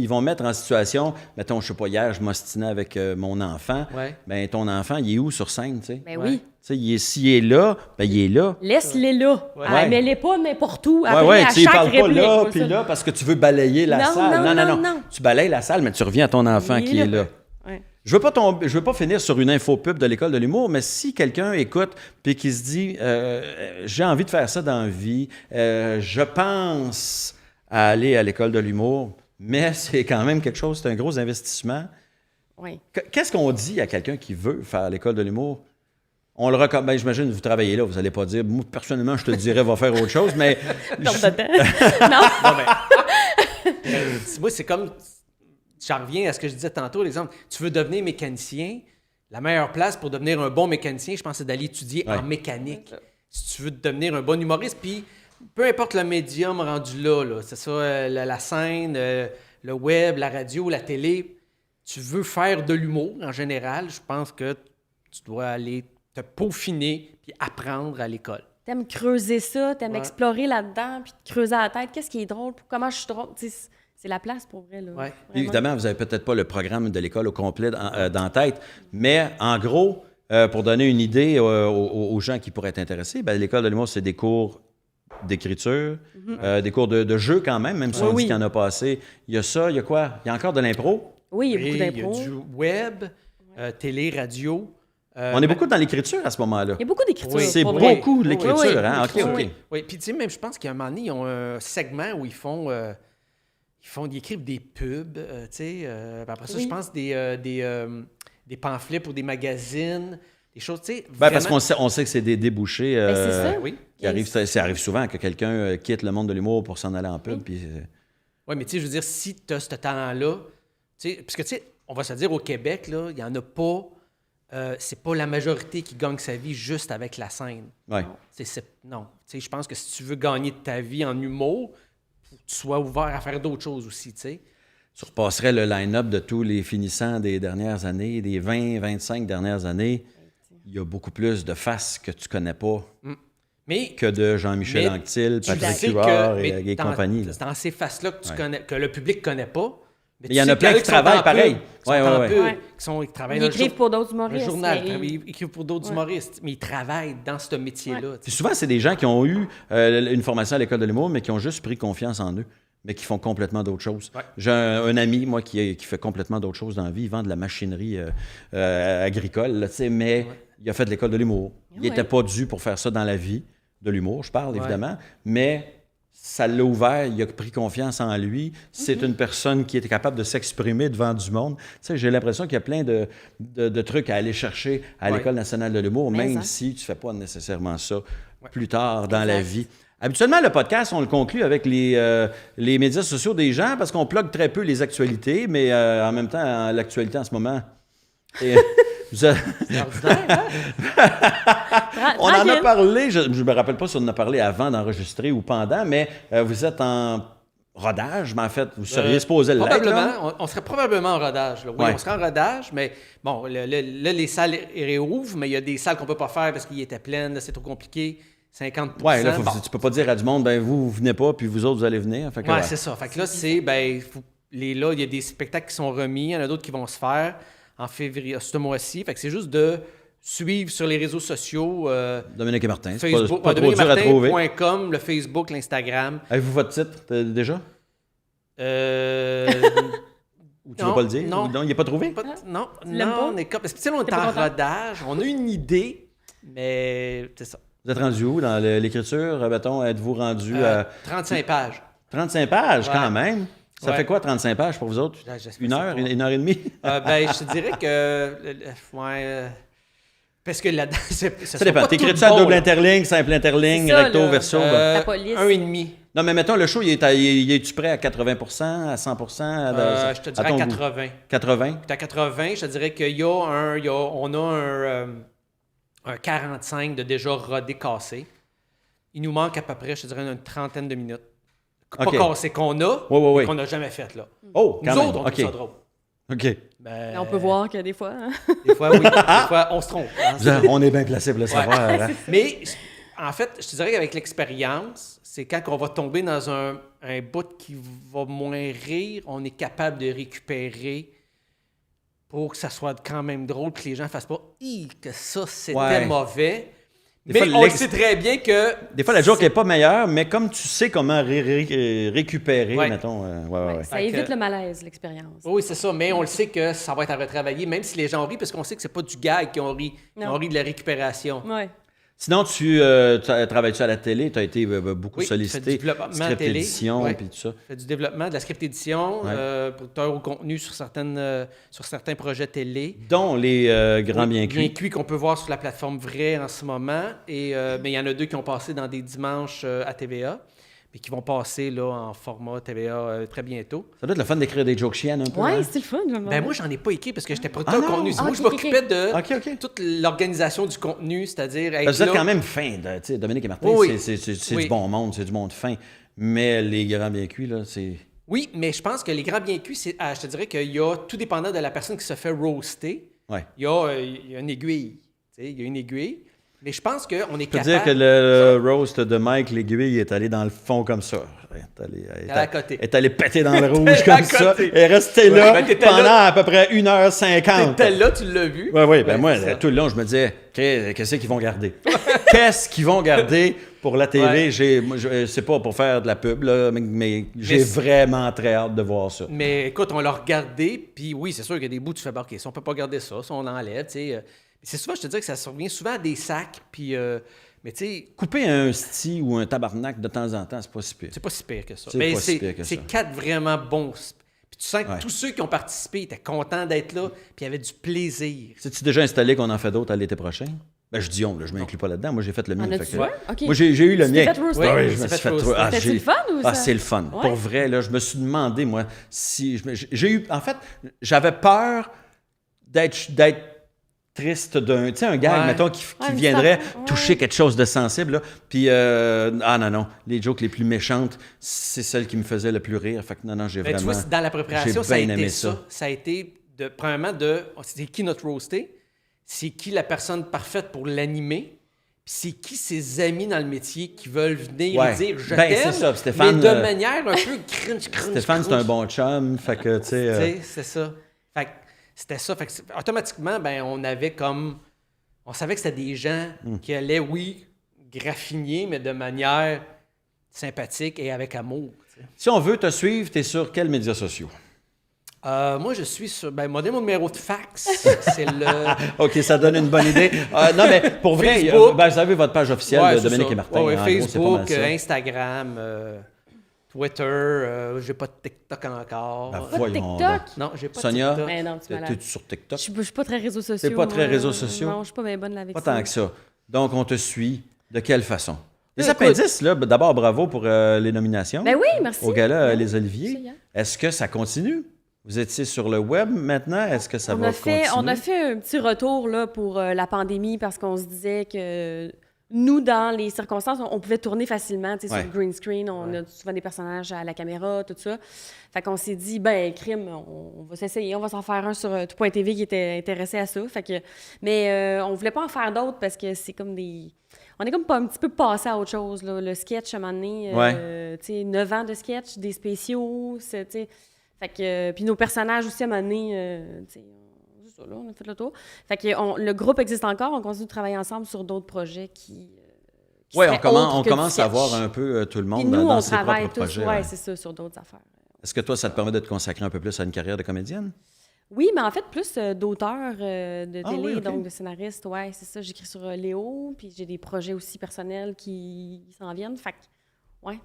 vont mettre en situation, mettons, je sais pas, hier, je m'ostinais avec mon enfant. Ouais. Ben, ton enfant, il est où sur scène, tu sais? Ben Ouais. oui. Tu sais, s'il est là, ben, il est là. Laisse-les là. Ouais. Ah, mets-les pas n'importe où. Ouais, Après, ouais, à tu sais, il chaque parle pas réplique, là, moi, puis ça. là, parce que tu veux balayer la Non, salle. non, Non. non. Tu balayes la salle, mais tu reviens à ton enfant Il est qui est là. là. Ouais. Je veux pas finir sur une info pub de l'école de l'humour, mais si quelqu'un écoute puis qui se dit j'ai envie de faire ça dans la vie, je pense à aller à l'école de l'humour, mais c'est quand même quelque chose, c'est un gros investissement. Oui. Qu'est-ce qu'on dit à quelqu'un qui veut faire l'école de l'humour? On le recommande. Ben, j'imagine que vous travaillez là, vous n'allez pas dire, moi, personnellement, je te dirais, va faire autre chose, mais. Non. Non. Moi, c'est comme. J'en reviens à ce que je disais tantôt, l'exemple. Tu veux devenir mécanicien, la meilleure place pour devenir un bon mécanicien, je pense, c'est d'aller étudier en mécanique. Si tu veux devenir un bon humoriste, puis peu importe le médium rendu là, c'est ça, la scène, le web, la radio, la télé, tu veux faire de l'humour en général, je pense que tu dois aller te peaufiner puis apprendre à l'école. T'aimes creuser ça, t'aimes explorer là-dedans, puis te creuser la tête. Qu'est-ce qui est drôle? Comment je suis drôle? C'est la place pour vrai. Là. Ouais. Évidemment, vous n'avez peut-être pas le programme de l'école au complet dans la tête, mais en gros, pour donner une idée aux gens qui pourraient être intéressés, ben, l'école de l'humour, c'est des cours d'écriture, des cours de jeu quand même si on dit qu'il y en a pas assez. Il y a ça, il y a quoi? Il y a encore de l'impro? Oui, il y a beaucoup d'impro. Il y a du web, télé, radio. On est beaucoup dans l'écriture à ce moment-là. Il y a beaucoup d'écriture. C'est pour vrai. beaucoup de l'écriture, hein? OK. Oui, puis tu sais, même je pense qu'à un moment donné, ils ont un segment où ils écrivent des pubs, tu sais. Après ça, je pense des pamphlets pour des magazines, des choses, tu sais. Ben, parce qu'on sait que c'est des débouchés c'est ça. Oui. qui arrivent. Ça arrive souvent que quelqu'un quitte le monde de l'humour pour s'en aller en pub. Oui, mais tu sais, je veux dire, si tu as ce talent-là, tu sais, parce que tu sais, on va se dire au Québec, là, il n'y en a pas. C'est pas la majorité qui gagne sa vie juste avec la scène. Ouais. Non. Tu sais, je pense que si tu veux gagner de ta vie en humour, faut que tu sois ouvert à faire d'autres choses aussi, tu sais. Tu repasserais le line-up de tous les finissants des dernières années, des 20-25 dernières années. Il y a beaucoup plus de faces que tu connais pas que de Jean-Michel Anctil, Patrick Huard et compagnie. C'est dans ces faces-là que tu connais, que le public connaît pas. Mais il y en a plein qui travaillent pareil. Ils travaillent ils écrivent pour d'autres humoristes. Un journal, ils écrivent pour d'autres humoristes, mais ils travaillent dans ce métier-là. Puis souvent, c'est des gens qui ont eu une formation à l'école de l'humour, mais qui ont juste pris confiance en eux, mais qui font complètement d'autres choses. Ouais. J'ai un ami, moi, qui fait complètement d'autres choses dans la vie. Il vend de la machinerie agricole, là, mais il a fait de l'école de l'humour. Il n'était pas dû pour faire ça dans la vie de l'humour, je parle, évidemment, mais ça l'a ouvert, il a pris confiance en lui. C'est une personne qui est capable de s'exprimer devant du monde. Tu sais, j'ai l'impression qu'il y a plein de trucs à aller chercher à l'École nationale de l'humour, même si tu ne fais pas nécessairement ça plus tard dans la vie. Habituellement, le podcast, on le conclut avec les médias sociaux des gens parce qu'on plug très peu les actualités, mais en même temps, l'actualité en ce moment... C'est ordinaire, hein? On en a parlé, je ne me rappelle pas si on en a parlé avant d'enregistrer ou pendant, mais vous êtes en rodage, mais en fait, vous seriez supposé l'être. Probablement, on serait probablement en rodage. Là. Oui, on serait en rodage, mais bon, là, les salles réouvrent, mais il y a des salles qu'on ne peut pas faire parce qu'ils étaient pleines, là, c'est trop compliqué. 50%. Oui, là, tu peux pas dire à du monde, ben vous venez pas, puis vous autres, vous allez venir. Oui, c'est ça. Fait que là, là, il y a des spectacles qui sont remis, il y en a d'autres qui vont se faire en février, ce mois-ci. Fait que c'est juste de suivre sur les réseaux sociaux. Dominique et Martin, Facebook, c'est pas trop dur à trouver. DominiqueMartin.com, le Facebook, l'Instagram. Avez-vous votre titre déjà? Ou tu ne veux pas le dire? Non. Il n'est pas trouvé? Non, on est comme... on est en rodage, on a une idée, mais c'est ça. Vous êtes rendu où dans l'écriture? Mettons, êtes-vous rendu à... 35 pages. 35 pages, quand même? Ça fait quoi, 35 pages pour vous autres? Une heure et demie? Je te dirais que... parce que là-dedans, ça dépend. T'écris-tu à double interligne, simple interligne, recto, verso? 1,5. Non, mais mettons, le show, il est-tu prêt à 80%, à 100%? Je te dirais à 80. 80? Puis à 80, je te dirais on a un 45 de déjà rodé cassé. Il nous manque à peu près, je te dirais, une trentaine de minutes. Pas cassé qu'on a, qu'on n'a jamais fait, là. Oh, nous autres, on trouve ça drôle. OK. Ben, on peut voir que des fois... Hein? Des fois, oui. Des fois, on se trompe. Hein, on est bien placé pour le savoir. Hein? Mais, en fait, je te dirais qu'avec l'expérience, c'est quand on va tomber dans un bout qui va moins rire, on est capable de récupérer pour que ça soit quand même drôle, que les gens ne fassent pas « que ça, c'était mauvais ». Mais on le sait très bien que... Des fois, la joke n'est pas meilleure, mais comme tu sais comment récupérer, mettons... Ça évite le malaise, l'expérience. Oui, c'est ça, mais on le sait que ça va être à retravailler, même si les gens rient, parce qu'on sait que c'est pas du gag qui ont ri. Ils ont ri de la récupération. Ouais. Sinon, tu travailles-tu à la télé? Tu as été beaucoup sollicité. Du développement script télé. édition et tout ça. Je fais du développement, de la script édition, producteur au contenu sur certains projets télé. Dont les Grands Bien Cuits. Bien cuits qu'on peut voir sur la plateforme Vrai en ce moment. Et mais il y en a 2 qui ont passé dans des dimanches à TVA. Puis qui vont passer là, en format TVA très bientôt. Ça doit être le fun d'écrire des jokes chiennes un peu. Oui, hein? c'est le fun. Ben moi, j'en ai pas écrit parce que j'étais producteur de contenu. Moi, je m'occupais de toute l'organisation du contenu, c'est-à-dire... Vous êtes quand même fin. Dominique et Martin, c'est du bon monde, c'est du monde fin. Mais les Grands Bien Cuits, là, c'est... Oui, mais je pense que les Grands Bien Cuits, je te dirais qu'il y a, tout dépendant de la personne qui se fait roaster, il y a une aiguille. Il y a une aiguille. Mais je pense qu'on est capable... Je peux dire que le roast de Mike, l'aiguille est allé dans le fond comme ça. Elle est allée péter dans le rouge comme ça. Elle est restée là pendant à peu près 1h50. T'étais là, tu l'as vu. Oui. Ben moi, tout le long, je me disais, qu'est-ce qu'ils vont garder? Qu'est-ce qu'ils vont garder pour la TV? C'est pas pour faire de la pub, là, mais j'ai vraiment très hâte de voir ça. Mais écoute, on l'a regardé, puis oui, c'est sûr qu'il y a des bouts, tu fais barquer. Si on peut pas garder ça, si on l'enlève, tu sais... C'est souvent, je te dis que ça revient souvent à des sacs, puis... mais tu sais... Couper un sti ou un tabarnak de temps en temps, c'est pas si pire. C'est pas si pire que ça. C'est pas si pire que ça. C'est 4 vraiment bons... Puis tu sens que tous ceux qui ont participé étaient contents d'être là, puis avaient du plaisir. C'est-tu déjà installé qu'on en fait d'autres à l'été prochain? Ben, je dis on, là, je m'inclus pas là-dedans. Moi, j'ai fait le mien. Okay. Moi, j'ai eu le mien. Oui, je me suis fait roaster. C'est le fun ou ça? C'est le fun. Ouais. Pour vrai, là, je me suis demandé, moi, si... J'ai eu... En fait, j'avais peur d'être triste d'un... Tu sais, un gars, mettons, qui viendrait toucher quelque chose de sensible, là. Puis, non. Les jokes les plus méchantes, c'est celles qui me faisaient le plus rire. Fait que non, j'ai vraiment... Tu vois, dans la préparation, ça a été ça. Ça a été, premièrement, c'est qui notre roasté? C'est qui la personne parfaite pour l'animer? Puis c'est qui ses amis dans le métier qui veulent venir lui dire « je t'aime c'est ça. Stéphane, mais de manière un peu crunch. Stéphane, c'est un bon chum. Fait que, tu sais... c'est ça. Fait que c'était ça. Fait que automatiquement, on avait comme... On savait que c'était des gens qui allaient, graffiner, mais de manière sympathique et avec amour. T'sais. Si on veut te suivre, tu es sur quels médias sociaux? Moi, je suis sur... mon numéro de fax, c'est le... OK, ça donne une bonne idée. Non, mais pour vrai, vous avez votre page officielle de Dominique et Martin. Oui, Facebook, Instagram... Twitter, j'ai pas de TikTok encore. Pas de TikTok? Non, j'ai pas Sonia, de TikTok. Mais non, t'es sur TikTok? Je suis pas très réseaux sociaux. T'es pas très réseaux sociaux? Non, je suis pas bien bonne avec ça. ça. Pas tant que ça. Donc, on te suit. De quelle façon? Les appendices, là, d'abord, bravo pour les nominations. Ben oui, merci. Au gala Les Oliviers. Est-ce que ça continue? Vous étiez sur le web maintenant? Est-ce que ça va continuer? On a fait un petit retour là, pour la pandémie parce qu'on se disait que... Nous, dans les circonstances, on pouvait tourner facilement, tu sais, sur le green screen, on a souvent des personnages à la caméra, tout ça. Fait qu'on s'est dit, crime, on va s'essayer, on va s'en faire un sur Tout.tv qui était intéressé à ça. Fait que, mais on voulait pas en faire d'autres parce que c'est comme des... On est comme pas un petit peu passé à autre chose, là. Le sketch, à un moment donné, tu sais, 9 ans de sketch, des spéciaux, tu sais. Fait que, puis nos personnages aussi, à un moment donné, tu sais, là, on a fait le tour. Fait que le groupe existe encore, on continue de travailler ensemble sur d'autres projets qui on commence à voir un peu tout le monde dans ses propres projets. Oui, c'est ça, sur d'autres affaires. Est-ce que toi, ça te permet de te consacrer un peu plus à une carrière de comédienne? Oui, mais en fait, plus d'auteur de télé, donc de scénariste. Oui, c'est ça. J'écris sur Léo, puis j'ai des projets aussi personnels qui s'en viennent. Fait que,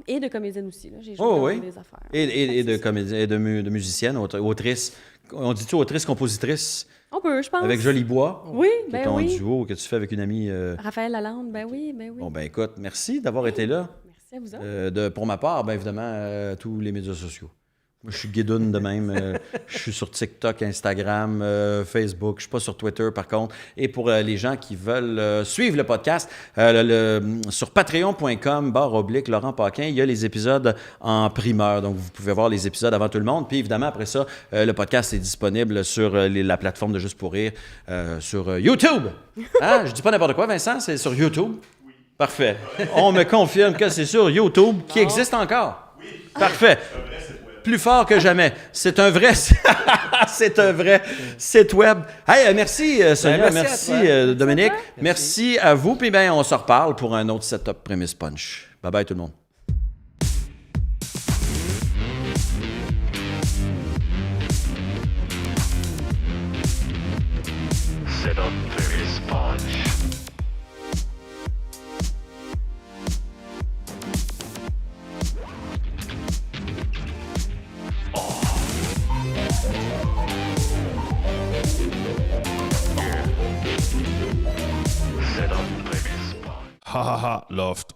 et de comédienne aussi. Là. J'ai joué dans des affaires. Et de comédienne, et de musicienne, autrice. On dit-tu autrice, compositrice? On peut, je pense. Avec Jolibois. Oui, ben ton duo que tu fais avec une amie. Raphaël Lalande, ben oui. Bon, ben écoute, merci d'avoir été là. Merci à vous autres. Pour ma part, bien évidemment, tous les médias sociaux. Moi, je suis guidoune de même. Je suis sur TikTok, Instagram, Facebook. Je ne suis pas sur Twitter, par contre. Et pour les gens qui veulent suivre le podcast, sur patreon.com/Laurent Paquin, il y a les épisodes en primeur. Donc, vous pouvez voir les épisodes avant tout le monde. Puis, évidemment, après ça, le podcast est disponible sur la plateforme de Juste pour rire, sur YouTube. Hein? Je dis pas n'importe quoi, Vincent, c'est sur YouTube? Oui. Parfait. On me confirme que c'est sur YouTube, qui existe encore. Oui. Parfait. plus fort que jamais. C'est un vrai site web. Hey, merci Sonia, merci Dominique, merci à vous. Puis ben, on se reparle pour un autre setup Prémisse Punch. Bye bye tout le monde. Setup Prémisse Punch. Ha ha ha, Loft.